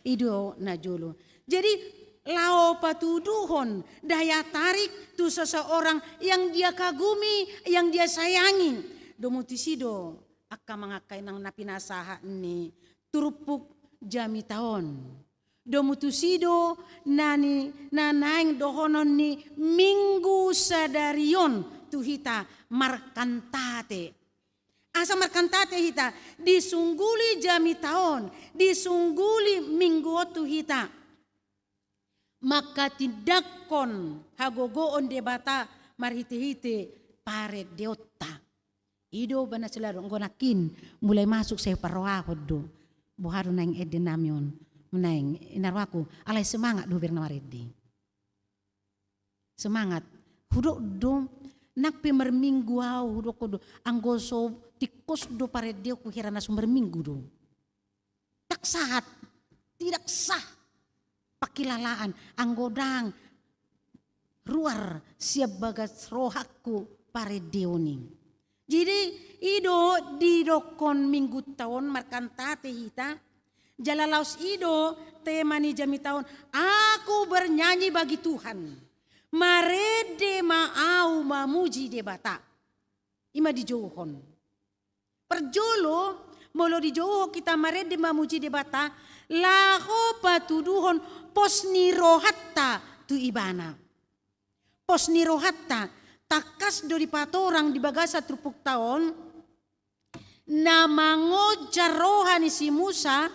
Ido na jolo. Jadi lao patuduhon daya tarik tu seseorang yang dia kagumi, yang dia sayangi. Domutisido akka mangakai nang napinasaha ni turupuk jami taon. Domutusido nani nanaing dohonon ni minggu sadarion tuhita markantate. Asa markantate hita disungguli jami taon, disungguli minggu tuhita. Maka tindakon hagogoon debata marhite-hite pare deotta. Ido bana selaro ngonakin mulai masuk saya parwahod do. Buharo nang edenamion. Menaing inarwaku alay semangat do berna maredi. Semangat. Hudok do nakpe merminggu au hudok do anggoso tikus do paredeo ku hirana sumber minggu do. Tak sahat. Tidak sah. Pakilalaan anggodang ruar siap bagas rohaku paredeo ni. Jadi ido didokon minggu tahun markantate hita. Jalalaus ido temani jami tahun. Aku bernyanyi bagi Tuhan. Marede maau mamuji debata. Ima dijauhon. Perjolo molo dijauh kita marede mamuji debata. Laho patuduhon posni rohatta tu ibana. Posni rohatta takas do di patorang di bagasa trupuk tahun. Namangoja rohani si Musa,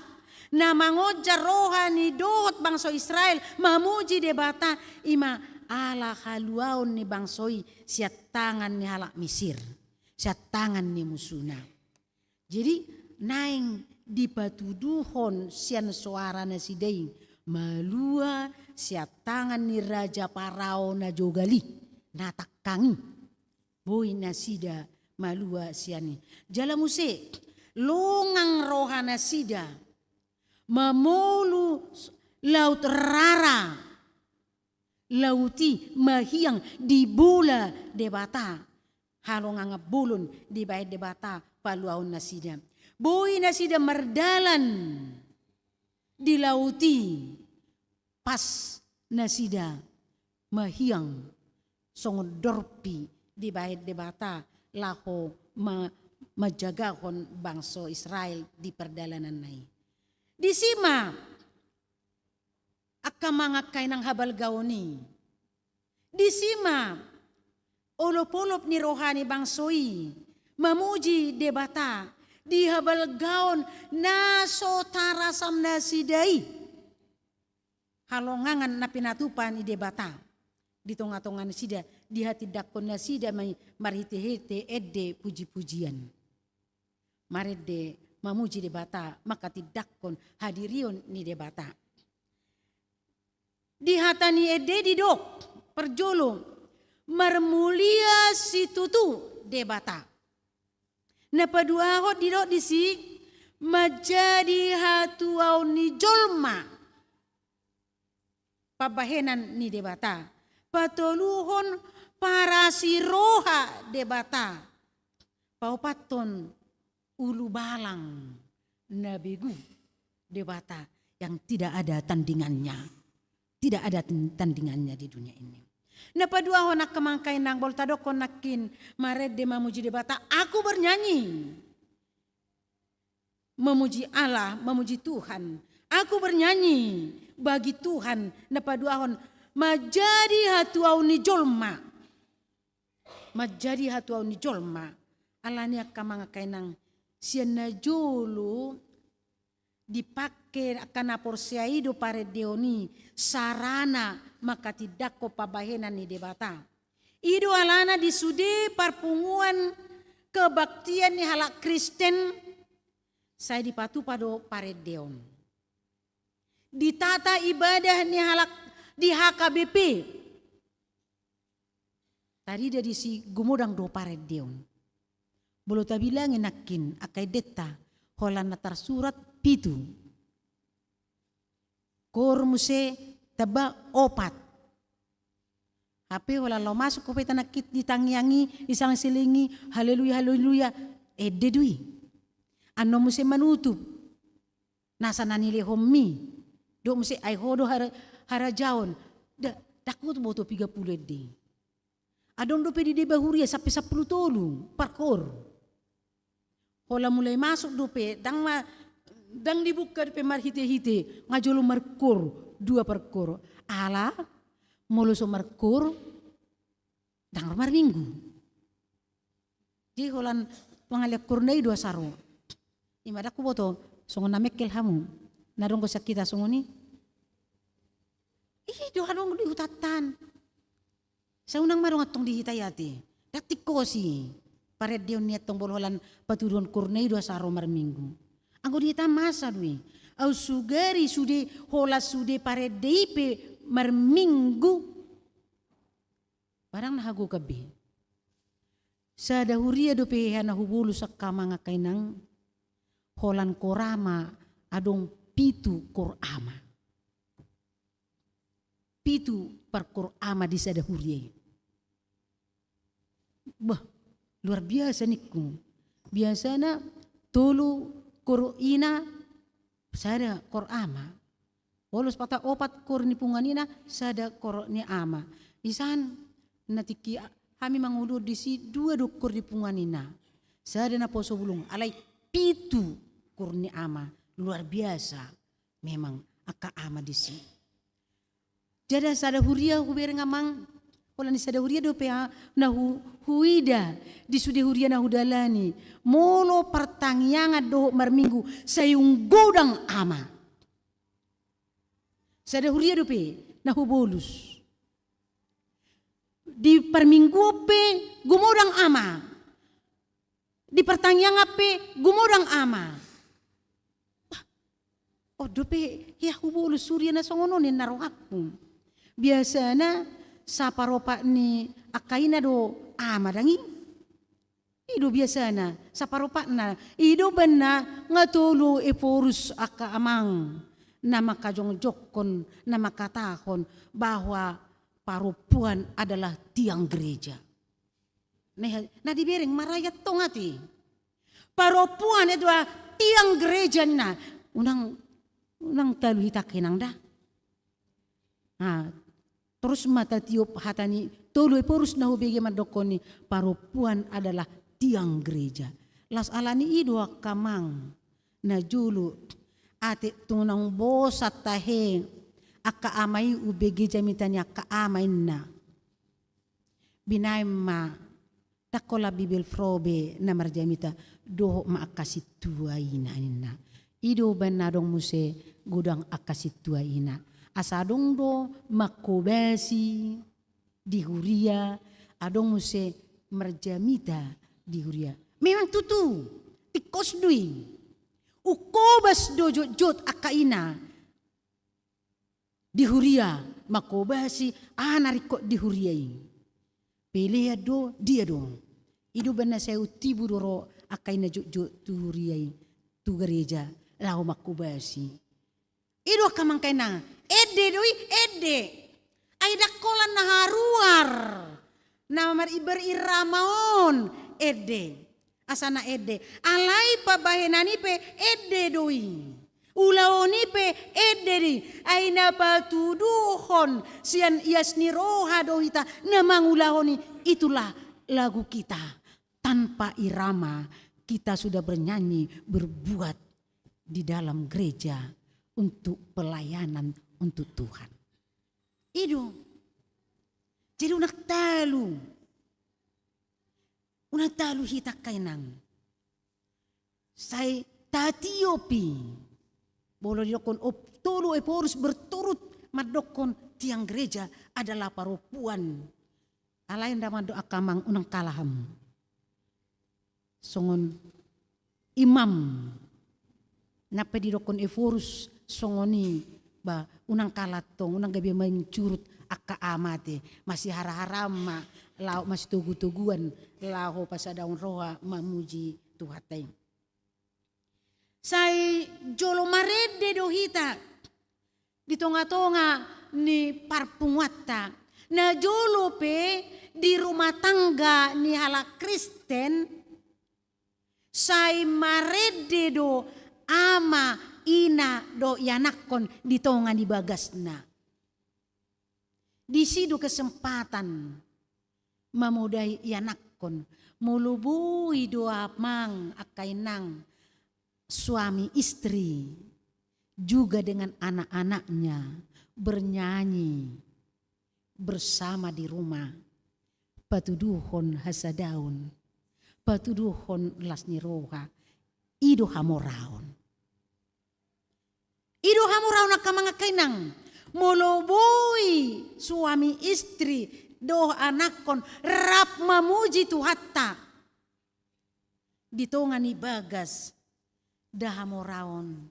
namangoja rohani dohot bangsa Israel mamuji debata ima ala haluaon ni bangsoi siat tangan ni halak Misir, siat tangan ni musuna. Jadi naing di patuduhon sian suara nasi deing malua siat tangan ni Raja Parao na jogali natakangi boy nasida malua siani jala muse longang rohana sida mamolu laut rara lauti mahiang di bola debata halongang bulun di bait debata paluaun nasida boy nasida merdalan di lauti pas nasida mahiang songdorpi di bait debata laho majagahon bangsa Israel di perdalanan nai. Di sima akka mangakay ng habal gaoni. Di sima olop-olop ni rohani bangsoi mamuji debata di habal gaon naso tarasam nasidai. Halongangan na pinatupan ni debata. Di tonga-tonga sida di hati dakon sida marhite-hite edde puji-pujian. Marede mamuji debata maka tidakon hadirion ni debata. Di hatani edde didok perjolo marmulia si tutu debata. Napaduahot didok disi majadi hatuau ni jolma pabahenan ni debata. Patoluhon para si roha debata. Paupaton ulu balang nabigu debata yang tidak ada tandingannya. Tidak ada tandingannya di dunia ini. Napadua honak kemangkai nang boltadokon nakin marede mamuji debata. Aku bernyanyi. Memuji Allah, memuji Tuhan. Aku bernyanyi bagi Tuhan. Napadua hon majadi hatuau ni jolma. Majadi hatuau ni jolma. Alania kamangkai nang siana jolo dipakai akan aporsiaido pare deoni sarana maka tidak ko pabahenan ni debata. Ido alana disude parpunguan kebaktian ni halak Kristen saya dipatu pado pare deon. Ditata ibadah ni halak di HKBP. Tadi dari si gumudang do pare deon. Bolo tabilang enakin akai deta holan natar surat pitu. Kor muse taba opat. Hape holan lo masuk ko peta nakit ditangyangi isang silingi haleluya haleluya Ede dui. Ano musi manutup. Nasa nanili homi. Do musi ay hodo harajaon. Dakot boto 30 ede. Adong do pedi de bahuria sampai 10 tolu parkor. Hola mulai masuk do pe dang dibuka do pe marhite-hite ngajolo markor 2 parkor. Ala molo so markor dang mar minggu. Di holan pangalak kurnei 2 saro. Imada ku boto songon namekel hamu. Narong ko sakita songoni. Do hadong di hutatan. Sa unang marong atong dihitayati. Datik ko si. Pared diyon niya tong bolholan patuduhan kurnei 2 saro mar minggu. Anggo dihita masa dui. Au sugari sude hola sude pared deipe mar minggu. Barang nahago kabi. Sa dahuria do pe hana hubulu sa kamanga kainang holan korama adong 7 korama. 7 par korama di sa dahuria. Bah, luar biasa niku. Biasana tolu koroina sada korama. Polos pata 4 kor ni punganina sada kor ni ama. Isan natiki kami mangudur di si 2 dokor di punganina. Sada na poso bulung alai 7 kor ni ama. Luar biasa. Memang aka ama di si. Jada sada huria hubere ngamang wala ni sada huria do pea na huida di sude huria na hudalani molo pertangyangan do marminggu sayung godang ama. Sada huria do pe na hubolus. Di perminggu pe gumodang ama. Di pertangyangan pe gumodang ama. Oh do pe ya hubolus surya na songono ni narohakku. Biasana sa paropa ni akaina do ama dangi. Ido biasana sa paropa na ido bena ngatulu eporus aka amang na makajongjokon na makatahon bahwa parupuan adalah tiang gereja. Nah dibering marayat tongati. Parupuan itu tiang gereja na unang talu hita kenang dah. Nah, terus mata tiup hatani tolu porus nahu bege madokoni parupuan adalah tiang gereja. Las alani idua kamang na julu ate tunang bosat tahe aka amai ubege jamitanya ka amain na. Binay ma takola bibil frobe na marjamita doho ma akasitua ina ina. Ido banadong muse gudang akasitua ina. Asadong do makobesi di huria adong muse marjamita di huria. Memang tutu tikos dui ukobas do jot akaina di huria makobesi anariko di huriai. Pelea do dia do. Ido bana saya utibu doro akaina jot tu huriai tu gereja lau makobesi. Ido kamang kaina ede doi ede. Aida kolan na haruar. Namar iberiramaon ede. Asana ede. Alai pa bahenani pe ede doi. Ulaoni pe ede di. Aina patuduhon. Sian iasni roha dohita. Namang ulahoni. Itulah lagu kita. Tanpa irama kita sudah bernyanyi berbuat di dalam gereja untuk pelayanan untuk Tuhan. Itu. Jadi unak talu hita kainang. Saya tatiopi. Bolo diokon tolu eporus berturut madokon tiang gereja adalah parupuan. Alain damando akamang unang kalaham. Songon imam. Napa didokon eforus songoni ba unang kalatong unang gabi mencurut aka amate masih hara-harama lau masih tugu-tuguan lau pasadaun roha mamuji Tuhatay. Say jolo marede dohita di tonga-tonga ni parpungwata na jolo pe di rumah tangga ni hala Kristen sai marede do ama ina do yanakon di tonga di bagasna. Di sidu kesempatan mamudai yanakon mulubui doa mang akainang suami istri juga dengan anak-anaknya bernyanyi bersama di rumah. Patuduhon hasadaun, patuduhon lasni roha, ido hamoraon. Ido hamoraon akamanga kainang, moloboi suami istri doh anakon rap mamuji Tuhatta. Ditongani bagas dah hamoraon,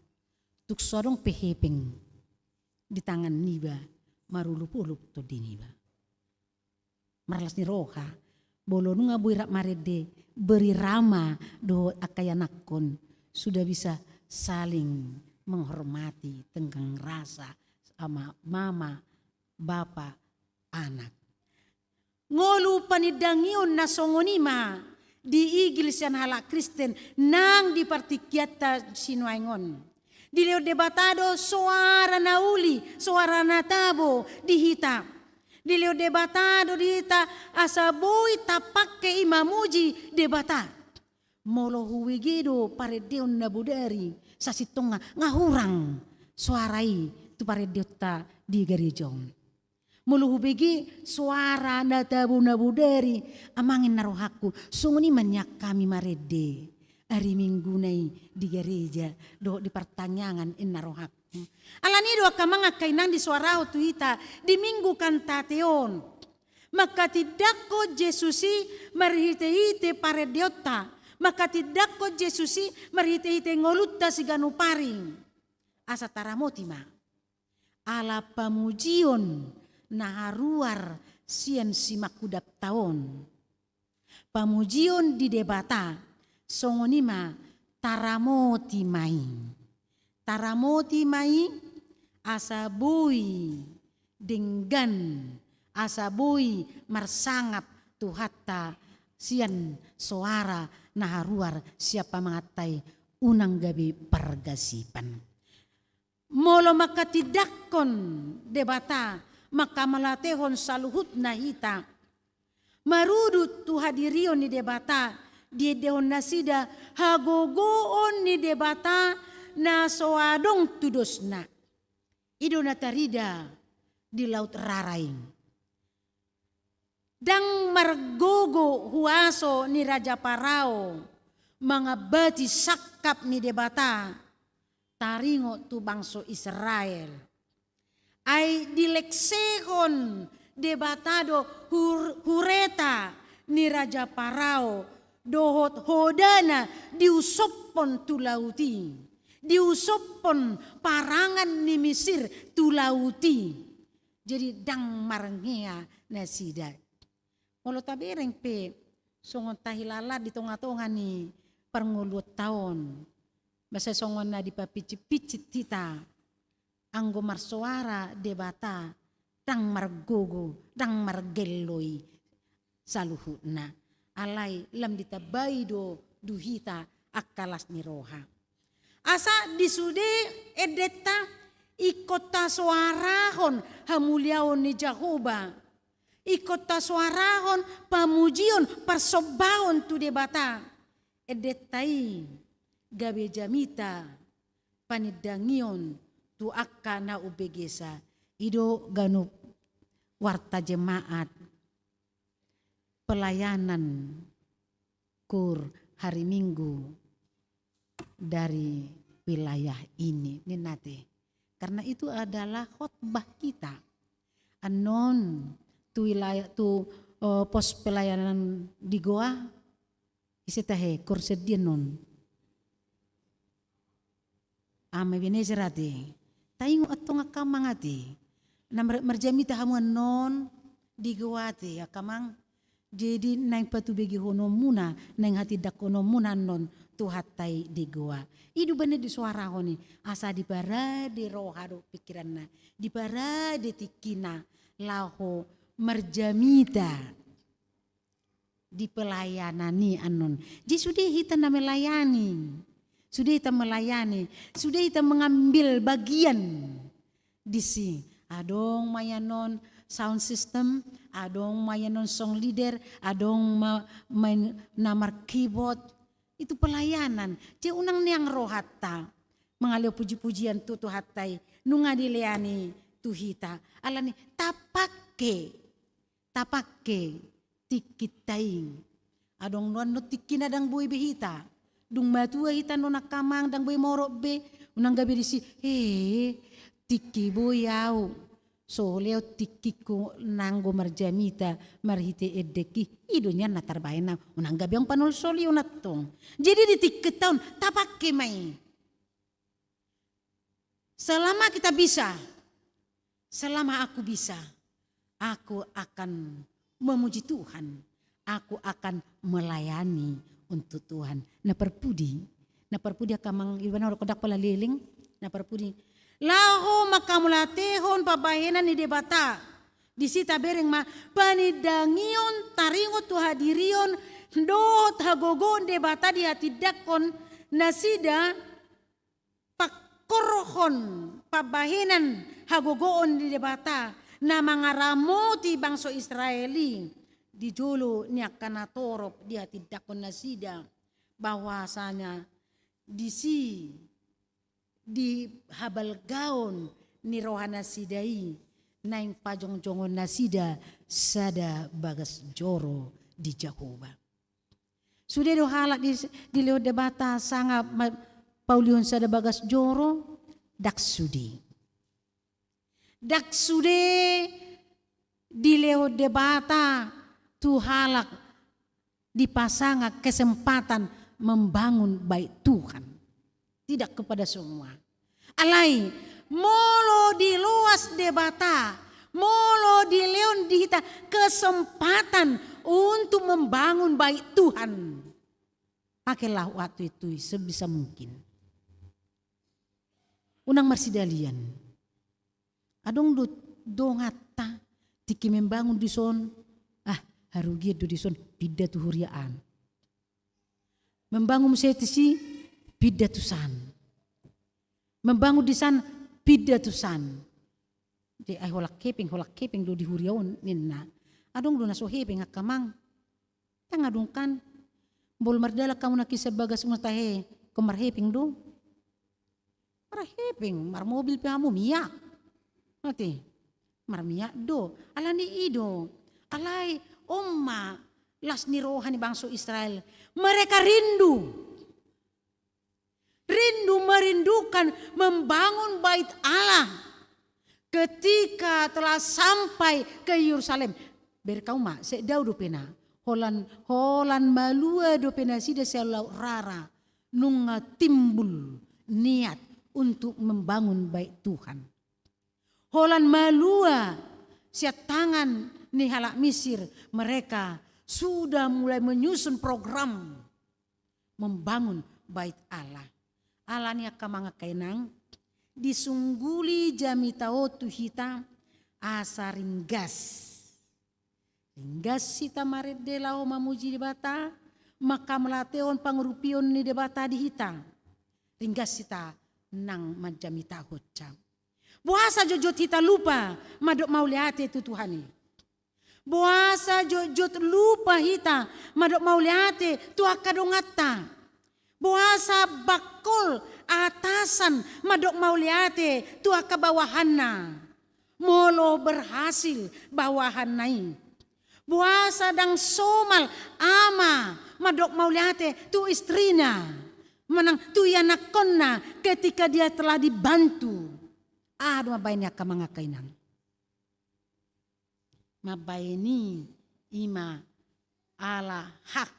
tuk sodong pehepeng di tangan niba marulup-ulup to diniba. Marlas ni roha, bolo nunga buirak marede beri rama do akayanakon sudah bisa saling menghormati tenggang rasa sama mama, bapa, anak. Ngolu panidangion na songonima di iglesia hala Kristen nang di partikiata sinuaingon. Di leo debatado suara nauli, suara natabo dihita. Di leo debatado dihita asaboi tapake imamuji debata. Molo huwigido paredeon nabudari sasitonga ngahurang suarai tu paredeota di gerejong. Molo hubigi suara natabu nabudari amangin narohaku sunguni manyak kami marede. Hari Minggu nai di gereja do di pertanyaan inarohaku. Alani do kamanga kainang di suarao tuita di minggu kantateon. Maka tidak ko Jesusi marihite-hite paredeota. Maka tidak ko Jesusi marihite-hite ngolutta siganu paring. Asa taramotima. Ala pamujion naharuar sian simakudap taon. Pamujion di debata. Songonima taramoti mai. Taramoti mai asabui denggan asabui marsangap Tuhatta sian suara naharuar siapa mengatai unang gabi pargasipan. Molo maka tidakkon debata maka malatehon saluhut nahita. Marudut tu hadirion ni debata di deon nasida hagogoon ni debata na soadong tudosna. Ido natarida di laut Raraing. Dang margogo huaso ni Raja Parao mga bati sakap ni debata taringo tu bangso Israel. Ay dileksehon debatado hureta ni Raja Parao dohot hodana diusopon tu lauti. Diusopon parangan ni Mesir tu lauti. Jadi dang marngea nasida. Molo tabereng pe songon tahilala di tonga-tonga ni pernguluh tahun. Basa songon na di papicit-picit kita. Anggo marsuara debata dang margogo, dang margeloi saluhutna. Alai lam ditabai do duhita akalas ni roha. Asa disude edeta ikota suarahon hamuliaon ni Jahoba. Ikota suarahon pamujion persobaon tu debata. Edetai gabe jamita panidangion tu akka na ubegesa. Ido ganu warta jemaat. Pelayanan kur hari Minggu dari wilayah ini ninate. Karena itu adalah khotbah kita. Anon tu wilayah tu pos pelayanan di Goa isitahe kur sedienon. Ame benezerate. Taingo atong akamangati. Na merjamita hamuan non di Goa te akamang. Jadi nang patubegi hono muna nang hati dakono muna non tuhatai di Goa. Idu bener di suara honi asa di bara di rohado pikiranna di bara di tikina laho merjamita di pelayanan ni anon. Jadi sudah kita na melayani. Sudah kita melayani. Sudah kita mengambil bagian di sini. Adong mayanon sound system, adong mayanon song leader, adong main namar keyboard. Itu pelayanan. Jadi unang niang rohata. Mengalir puji-pujian tu hatai. Nunga dileani tuhita. Alani tapake tikitaing. Adong nuan no tikina dang buhay behita. Dung matua hita no nakamang dang buhay morok be. Unang gabi disi, tiki boyaw. So leo tiki ko nanggo marjamita marhite edeki. Idonya natarbay na. Unang gabi ang panulsol yun natong. Jadi di tikitaon tapake may. Selama kita bisa, selama aku bisa, aku akan memuji Tuhan. Aku akan melayani untuk Tuhan. Na perpudi akamang iban orang kodak pala liling. Na perpudi. Laho makamulatehon pabahenan ni debata. Di sita bereng ma panidangion taringo tu hadirion do hagogon debata di hati dakon nasida pakorohon pabahenan hagogoon di debata na mga ramo ti bangso Israeli di jolo niya kanatorop di hati dakon nasida bahwasanya di habalgaon ni rohana sidai naing pajong-jongon nasida sada bagas joro di Jahoba. Sudah do halak di lewat debata sanga Paulion sada bagas joro daksude di lewat debata tu halak dipasanga kesempatan membangun baik Tuhan. Tidak kepada semua. Alai, molo di luas debata, molo di leon dihita kesempatan untuk membangun baik Tuhan. Pakailah waktu itu sebisa mungkin. Unang marsidalian. Adong do ngata tiki membangun di son. Harugi do di son pida tu huriaan. Membangun setisi pidatusan. Membangun di san pidatusan. Di holak keping do di huriaon ninna. Adong do naso heping akamang. Tang adong kan. Bol mardala kamu nakisa bagas mutahe. Kumar heping do. Mar heping. Mar mobil pihamu miyak. Mati. Mar miyak do. Alani ido. Alay umma. Las ni rohani bangsa Israel. Mereka rindu merindukan membangun bait Allah ketika telah sampai ke Yerusalem. Berkau mak sedau do pena holan malua do pena sida selau rara nunga timbul niat untuk membangun bait Tuhan. Holan malua siat tangan ni halak Mesir mereka sudah mulai menyusun program membangun bait Allah. Allah ni akamanga kainang disungguli jamitao tuhita asa ringgas. Ringgas sita marit de lao mamuji debata maka melateon pangurupion ni debata dihita. Ringgas sita nang majamita hocam. Buasa jojot hita lupa madok mau lihat itu Tuhani. Buasa jojot lupa hita madok mau lihat tu akadongata. Buasa bakul atasan madok mauliate tua ke bawahanna. Molo berhasil bawahan naik. Buasa dang somal ama madok mauliate tu istrina. Menang tu yanakonna ketika dia telah dibantu. Mabayni ka mga kainang. Mabayni ima ala hak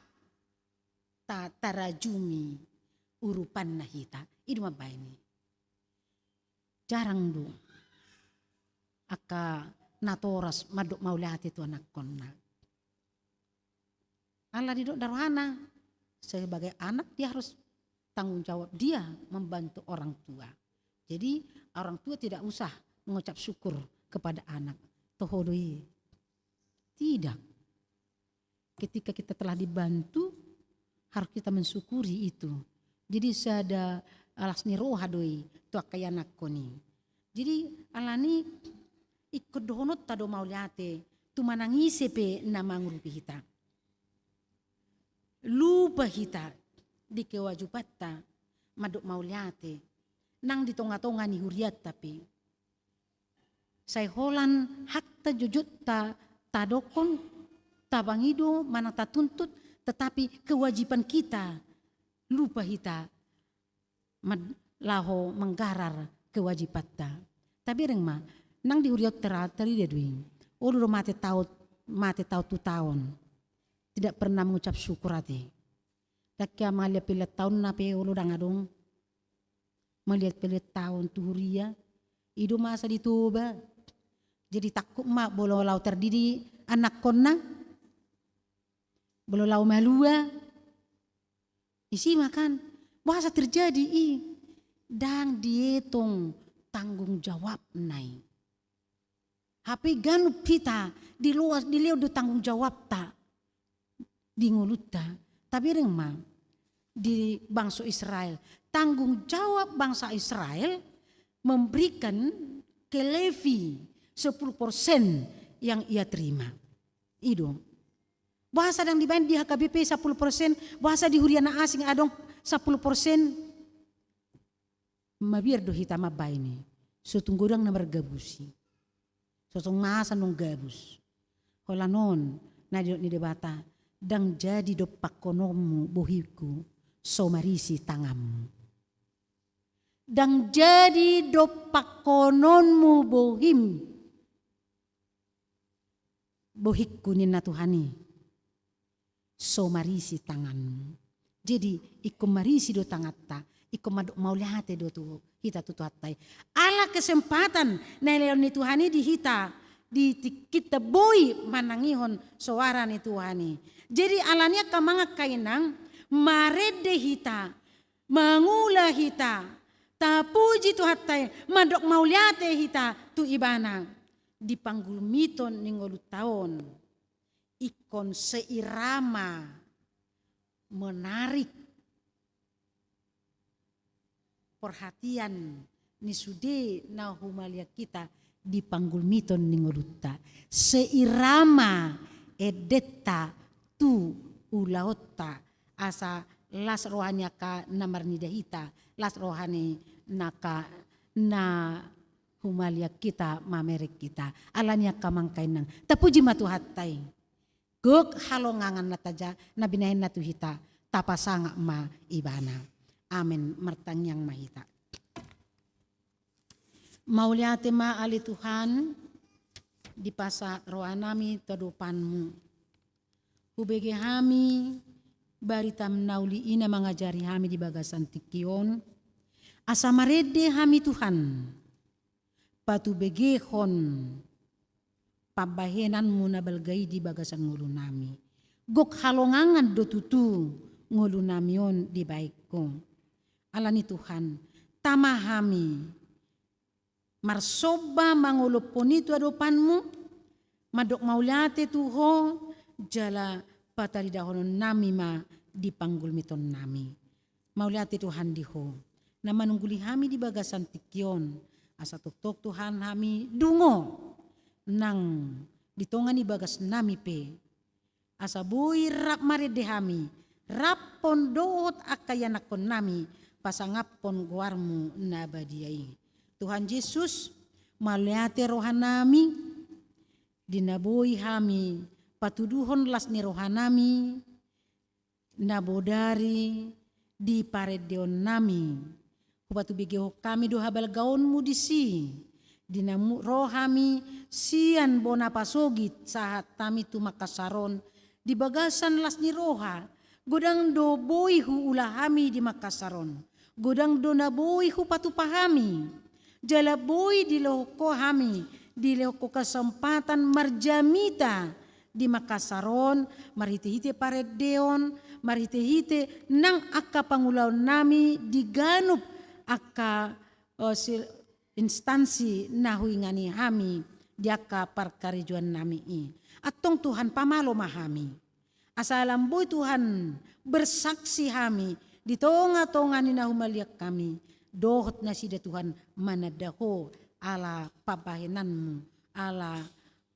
tarajumi urupan nahita itu mabayni. Jarang do aka natoras madok maulati tu anak konna. Allah didok darhana sebagai anak dia harus tanggung jawab dia membantu orang tua. Jadi orang tua tidak usah mengucap syukur kepada anak. Tohodoi. Tidak. ketika kita telah dibantu, harus kita mensyukuri itu. Jadi sada alas ni roha doi tu akaya nakoni. Jadi alani ikut dohonot tado mauliate tu manangise pe na mangurupi hita. Lupa hita di kewajubatta madok mauliate nang di tonga-tonga ni huriat tapi say holan hakta jujutta tadokon tabangido mana tatuntut, tetapi kewajiban kita lupa hita laho menggarar kewajibatta. Tapi reng ma nang di huriat teri dia duing ulu mate tau tu tahun tidak pernah mengucap syukur hati. Kakya melihat pilet tahun nape ulu dangadong melihat pilet tahun tu huria idu masa ditoba. Jadi takut mak bolo lau terdiri anak kona, bolo lau malua, isi makan, bahasa terjadi dan dietong tanggung jawab nai. HP ganup kita di luas di leo do tanggung jawab ta di ngulut ta, tapi reng ma di bangsa Israel tanggung jawab bangsa Israel memberikan ke Levi 10% yang ia terima. Itu. Bahasa yang dibayar di HKBP 10%, bahasa di huriana asing adong 10%. Mabir do hita mabay ni. Sutong gudang na margabusi. Sutong masa nung gabus. Holanon na di debata. Dang jadi do pakonomu bohiku so marisi tangamu. Dang jadi do pakononmu bohim. Bohikku nina Tuhani so marisi tanganmu. Jadi iku marisi do tangatta, iku madok maulihate do tu hita tu hatai. Ala kesempatan na leon ni Tuhani di hita di kita boy manangihon suara ni Tuhani. Jadi alanya kamanga kainang marede hita, mangula hita, tapuji tu hatai, madok maulihate hita tu ibana. Di panggul miton ningolu tahun ikon seirama menarik perhatian ni sude na humalia kita di panggul miton ningoluta seirama edeta tu ulaota asa las rohanya ka namar nidahita las rohani naka na humalia kita mamerik kita alanya kamangkay nang tapuji matu hatay guk halongangan nataja nabinahin natu hita tapasanga ma ibana amin martanyang mahita mauliate ma ali Tuhan di pasa roanami tadupanmu hubege hami baritam nauli ina mangajari hami di bagasan tikion asa marede hami Tuhan patu begehon pabahenan mo na balgay di bagasan ngulu nami. Gok halongangan do tutu ngulu nami yon di baik ko. Ala ni Tuhan, tamahami marsoba mangulupon ito adopanmu, madok maulate tuho, jala pataridahon nami ma di panggul miton nami. Maulate Tuhan diho, na manungguli hami di bagasan tikyon, asa tuktok Tuhan kami dungo nang ditongan ibagas nami pe asa bui rap marede kami rap pondoot akayanakon nami pasangapon guarmu nabadiai Tuhan Yesus maliate rohanami dinaboi kami patuduhon las ni rohanami nabodari di paredeon nami Hubatu bigeho kami do habal gaunmu disi dinamu rohami sian bona pasogit saat kami tu Makasaron di bagasan las ni roha godang do boihu ulahami di Makasaron godang do na boihu patu pahami jala boi di loko hami di loko kesempatan marjamita di Makasaron marhite-hite paredeon marhite-hite nang akka pangulaw nami di ganup aka instansi nahuingani hami diaka parkarijuan nami atong Tuhan pamalo mahami Asalam boy Tuhan bersaksi kami di tonga-tonga ni nahumaliak kami. Dohot na sida Tuhan manadaho ala pabahinanmu, ala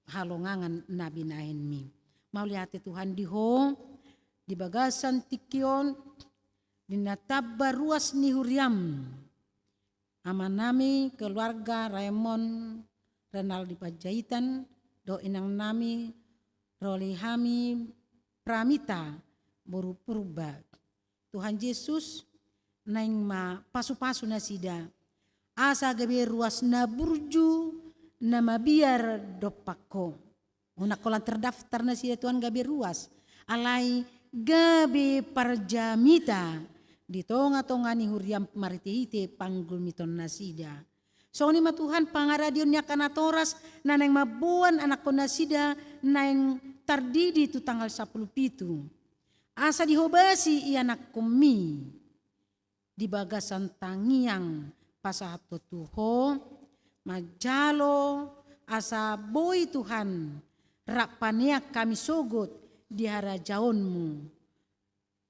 halongangan na binahin mi. Maulihati Tuhan diho, di bagasan tikion, dinataba ruas ni huriam. Ama nami keluarga Raymond Renaldi Pajaitan, do inang nami Roli Hami Pramita Boru Purba. Tuhan Yesus naing ma pasu-pasu na sida. Asa gabi ruas na burju na mabiar dopako. Una kolan terdaftar na sida Tuhan gabi ruas. Alai gabi parjamita. Di tonga-tonga ni huriam maritihite panggul miton nasida. So ni Tuhan pangaradion niya kanatoras na nang mabuan anak ko nasida na yang tardidi tu tanggal 17. Asa dihobasi iya anak kumi. Di bagasan tangiang pasahato tuho majalo asa boy Tuhan rapania kami sogot di harajaonmu.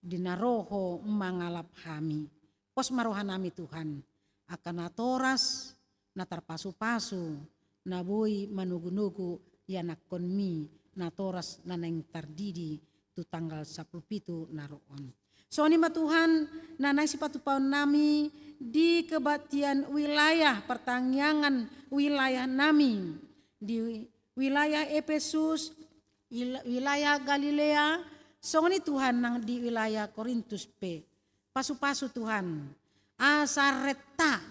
Dinaroho mangalap kami. Pos marohan nami Tuhan. Akan natoras, natarpasu-pasu, naboy manugu-nugu, yanak konmi, natoras naneng tardidi, tu tanggal 17 naroon. So ni Tuhan, nanay si patupaon nami, di kebatian wilayah pertangyangan wilayah nami. Di wilayah Efesus, wilayah Galilea, so ni Tuhan nang di wilayah Korintus P. Pasu-pasu Tuhan. Asareta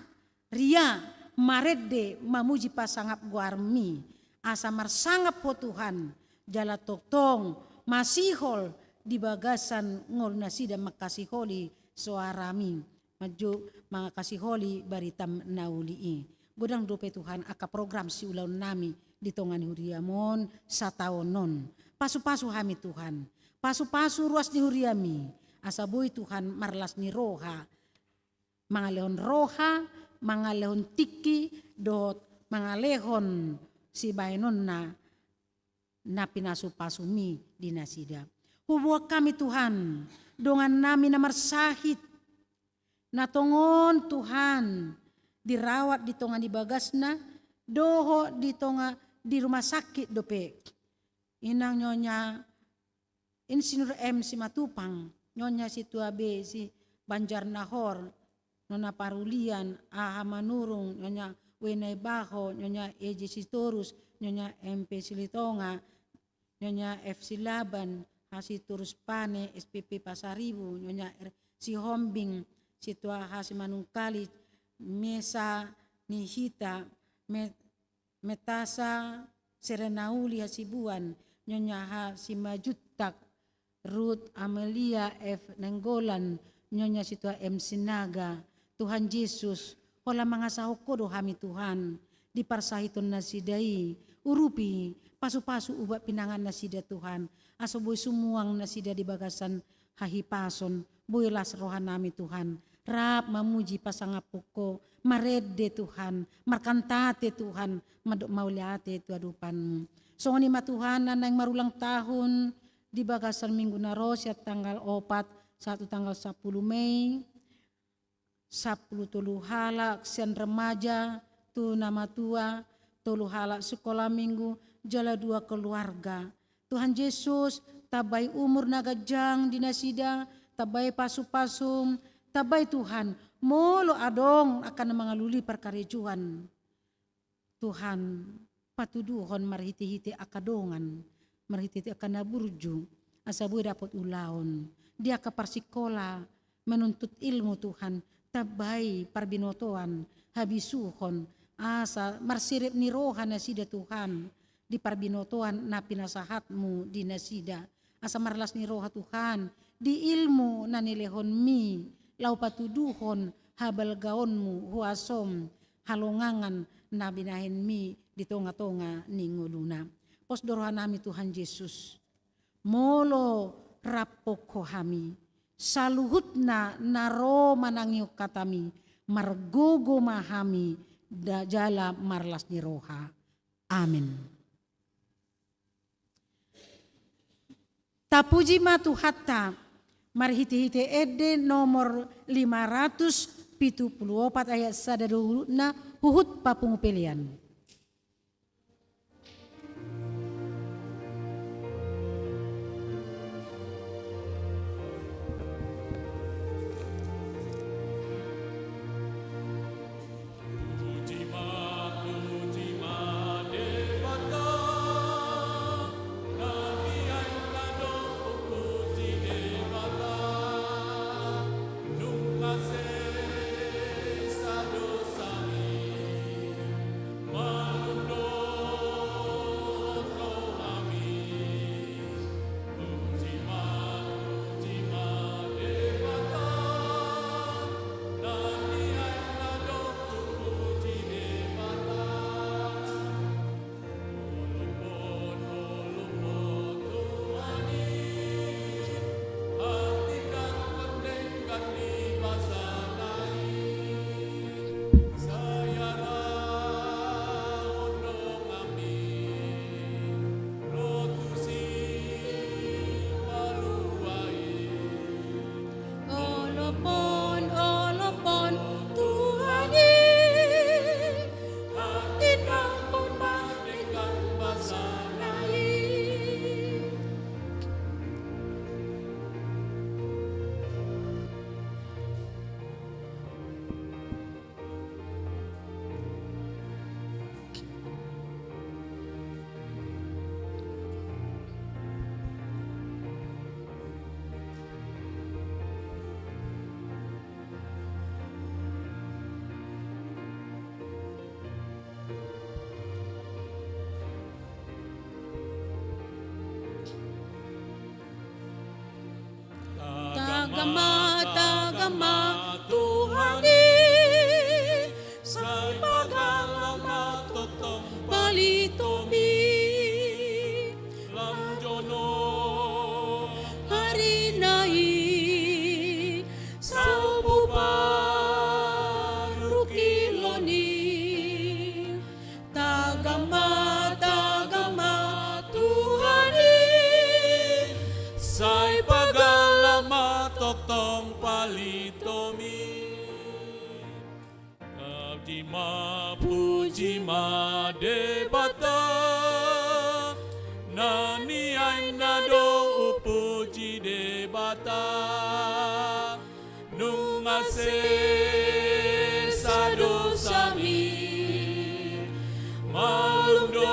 ria marede mamuji pasangap guarmi. Asa marsangap po Tuhan. Jala toktong masihol di bagasan ngol nasida makasiholi soarami. Maju mga kasiholi baritam naulii. Godang dope Tuhan aka program si ulaw nami di tongan huriamon sa taonon. Pasu-pasu kami Tuhan. Pasu-pasu ruas ni huriami. Asaboy Tuhan marlas ni roha. Mga lehon roha, mga lehon tiki, dot mga lehon si bahinon na pinasupasumi di nasida. Hubuak kami Tuhan, dongan namin na marsahit. Natongon Tuhan, dirawat di tonga di bagas na, doho di tonga di rumah sakit dope. Inang nyonya, Insinyur M si Matupang, nyonya si Tuabe si Banjar Nahor, nona Parulian, Aha Manurung, nyonya Wenay Baho, nyonya Eji Sitorus, nyonya MP Silitonga, nyonya F Silaban, Hasi Turus Pane, SPP Pasaribu, nyonya si Hombing, si Tua Hasi Manungkali, Mesa Nihita, Metasa Serenauli Hasibuan, nyonya Hasi Majutak, Ruth Amelia F. Nenggolan, nyonya si Tua M. Sinaga, Tuhan Yesus, wala mga sahokodo kami Tuhan, diparsahiton na sidai, urupi, pasu-pasu uba pinangan na sida Tuhan, asoboy sumuang na sida di bagasan hahipason, builas rohan nami Tuhan, rap mamuji pasangapuko, marede Tuhan, markantate Tuhan, mauliate tuadupanmu. So ni Tuhan na nang marulang tahun, di bagasan minggu naro siat tanggal 4, 1 tanggal 10 Mei, 10 tulu halak sian remaja, tu nama tua, tulu halak sekolah minggu, jala 2 keluarga. Tuhan Yesus, tabai umur nagajang dinasida, tabai pasu-pasum, tabai Tuhan, molo adong akan mengaluli perkarejuan. Tuhan, patuduhon marhiti-hiti akadongan, marhiti akan naburju, asaboy dapat ulaon. Dia ke persikola, menuntut ilmu Tuhan, tabay parbinotoan, habisuhon, asa marsirip ni roha nasida Tuhan, di parbinotoan na pinasahatmu di nasida, asa marlas ni roha Tuhan, di ilmu na nilehon mi, lau patuduhon, habal gaonmu, huasom, halongangan na binahin mi, di tonga-tonga ni nguluna. Posdorohan nami Tuhan Yesus, molo rapoko kami, saluhut na naro manangyuk katami, margogo mahami, dajala marlas ni roha. Amin. Tapuji matu hatta. Mari hiti-hiti ede nomor 574 ayat sadaruhuna huhut papung pilihan. Tagama Tuhani sa pagalamat totong palitomi Lamjono harinai sa buparukiloni Tagama Tuhani Say pagalamat totong palitomi Puji ma debata Nani ay nado upuji debata Nungase sado sami Malumdo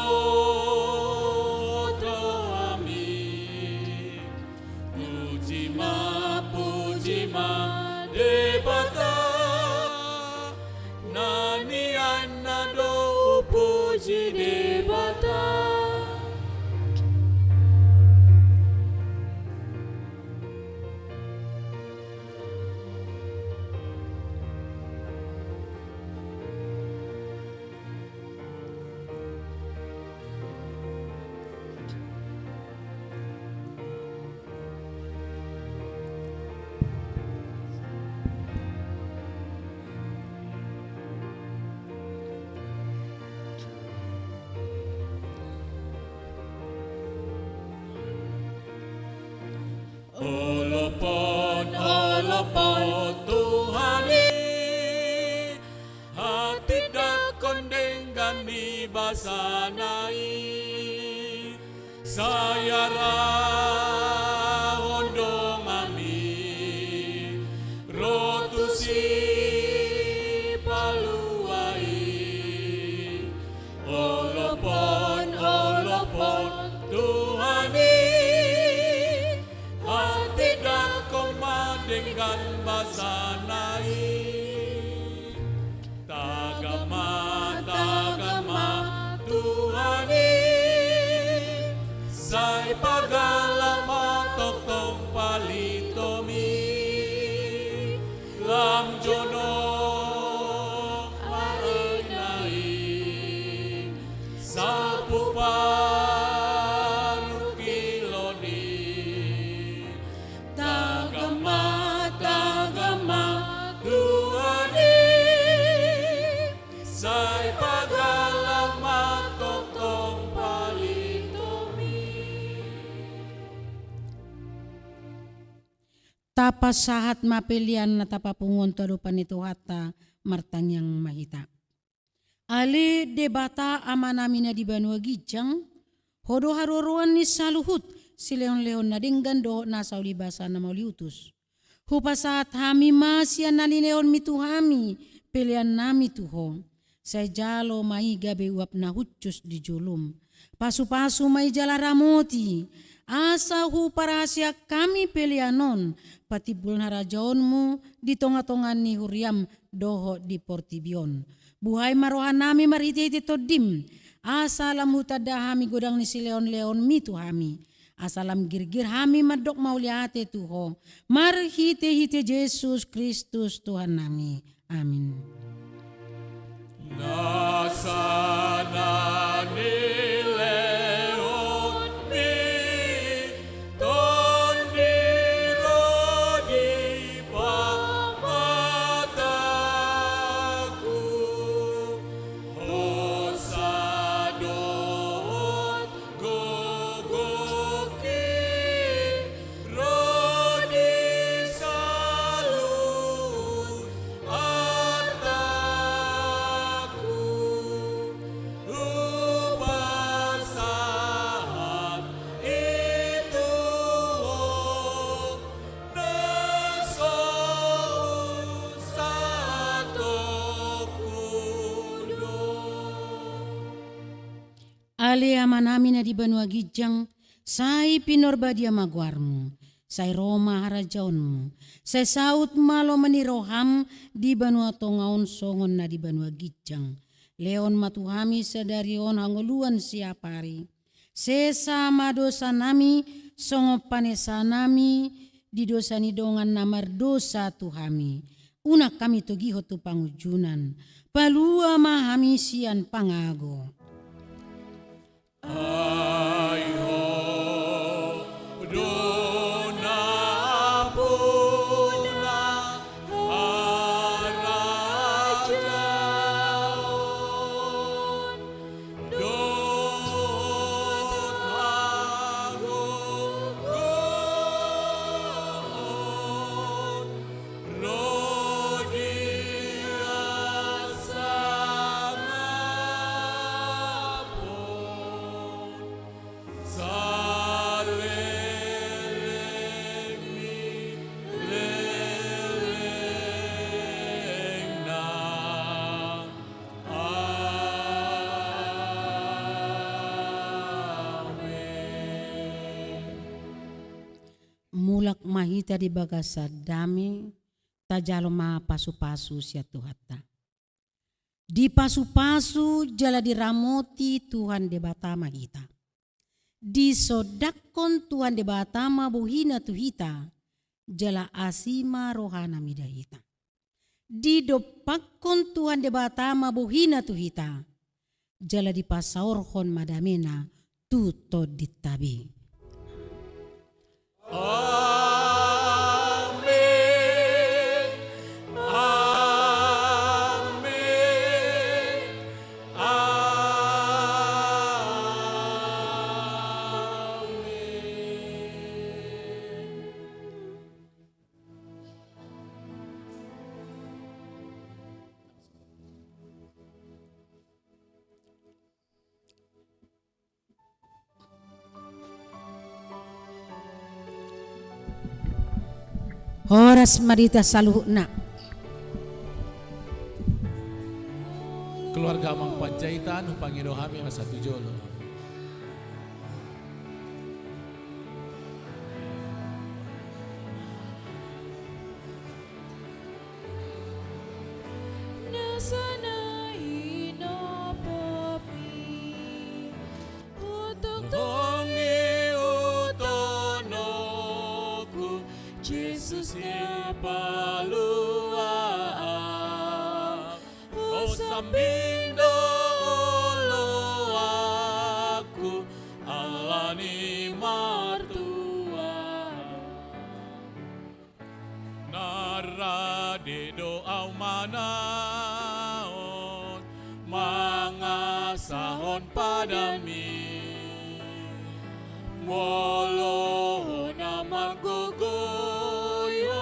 Puji ma debata Nani anado puji debata Olopon Tuhani hati dakon denggani basanai sayara hondong ami rotusi paluai olopon Tuhani dengan basanai Tagama Tuhani Say pagalamat totong palitomi Lamjono harinai sa buparukiloni Tagama Tuhani say pagalamat totong palitomi tapa sahat mapelian na tapa pungon talupan itu hata martang yang mahita. Ale debata amanami na di Banua Gijang, hodo haruruan ni saluhut si leon-leon na dinggan do na sauli basa na mauliutus. Hupa saat hami masya na lineon mituhami pelian nami tuho. Saya jalo mai gabe uap na hucus di julum. Pasu-pasu mai jala ramoti. Asa hu parahasia kami pelianon. Patibul harajaonmu di tonga-tongan ni huriam doho di portibion. Buhay marohan nami mariti-iti todim. Asalam hutada hami godang ni si leon-leon mitu hami. Asalam girgir hami madok mauliate tuho. Marhite-hite Yesus Kristus Tuhan nami. Amin. Nasana ni leon mi tondiro di pamataku hosadon gogoki rodi salun artaku lupasahan itu naso satoku do. Ale amanami na di Banua Gijang, sai pinorbadia maguarmu, sai Roma harajaonmu, sai saut malo maniroham di Banua Tongaon songon na di Banua Gijang. Leon matuhami sadarion hangoluan siapari. Sesama dosa nami, songo panesa nami, di dosa ni dongan namar dosa tuhami. Una kami togiho tu pangujunan, palua mahami sian pangago. Aiho dona puna harajaon dohagogon rodia sangapon salelemi lelengna amen. Mulak mahita di bagasa dami, tajalo ma pasu-pasu sia tuhata. Di pasu-pasu jala diramoti Tuhan debata mahita. Di sodakon Tuhan debata ma buhina tuhita, jala asima rohana midahita. Di dopakon Tuhan debata ma buhina tuhita, jala di pasaorhon madamena tuto ditabi. Amin. Amin. Amin. Horas marita saluhna. Keluarga Mang Panjaitan upangido kami masa tujolo. Nasana inopopi untuk Tongi utonoku Jesus ni palua o sambindo olo aku alani martua narade doa manaon mangasahon padami Molo na margogoyo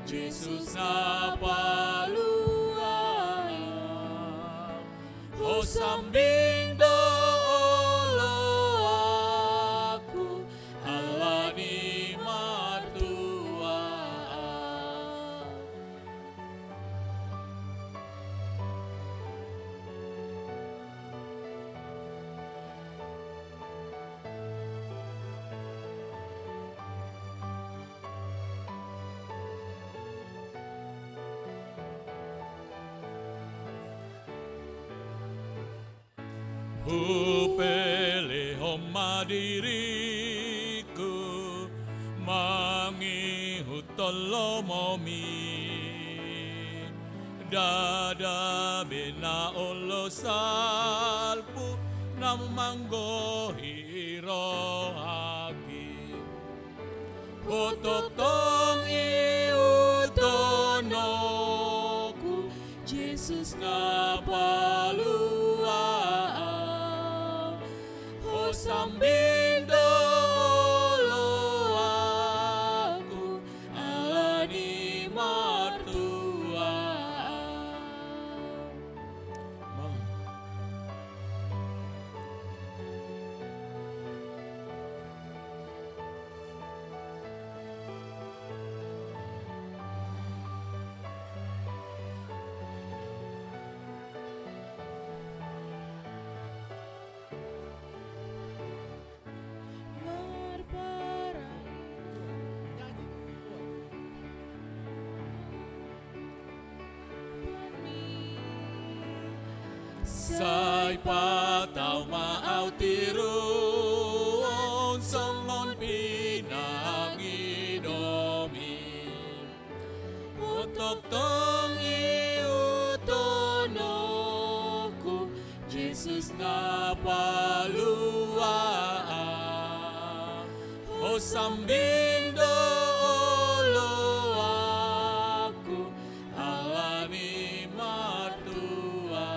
Jesus na paluang, o sambing dolo aku, Allah ni martua. Upele homa diriku mangihutolo momi dada bena olo salpu namanggo hiro haki otok tong iutonoku Jesus na paluang, sambing dolo aku, Allah ni martua. Say pataw maaw tiruon songon pinangidomi utok tong iutonoku Jesus na paluang o sambil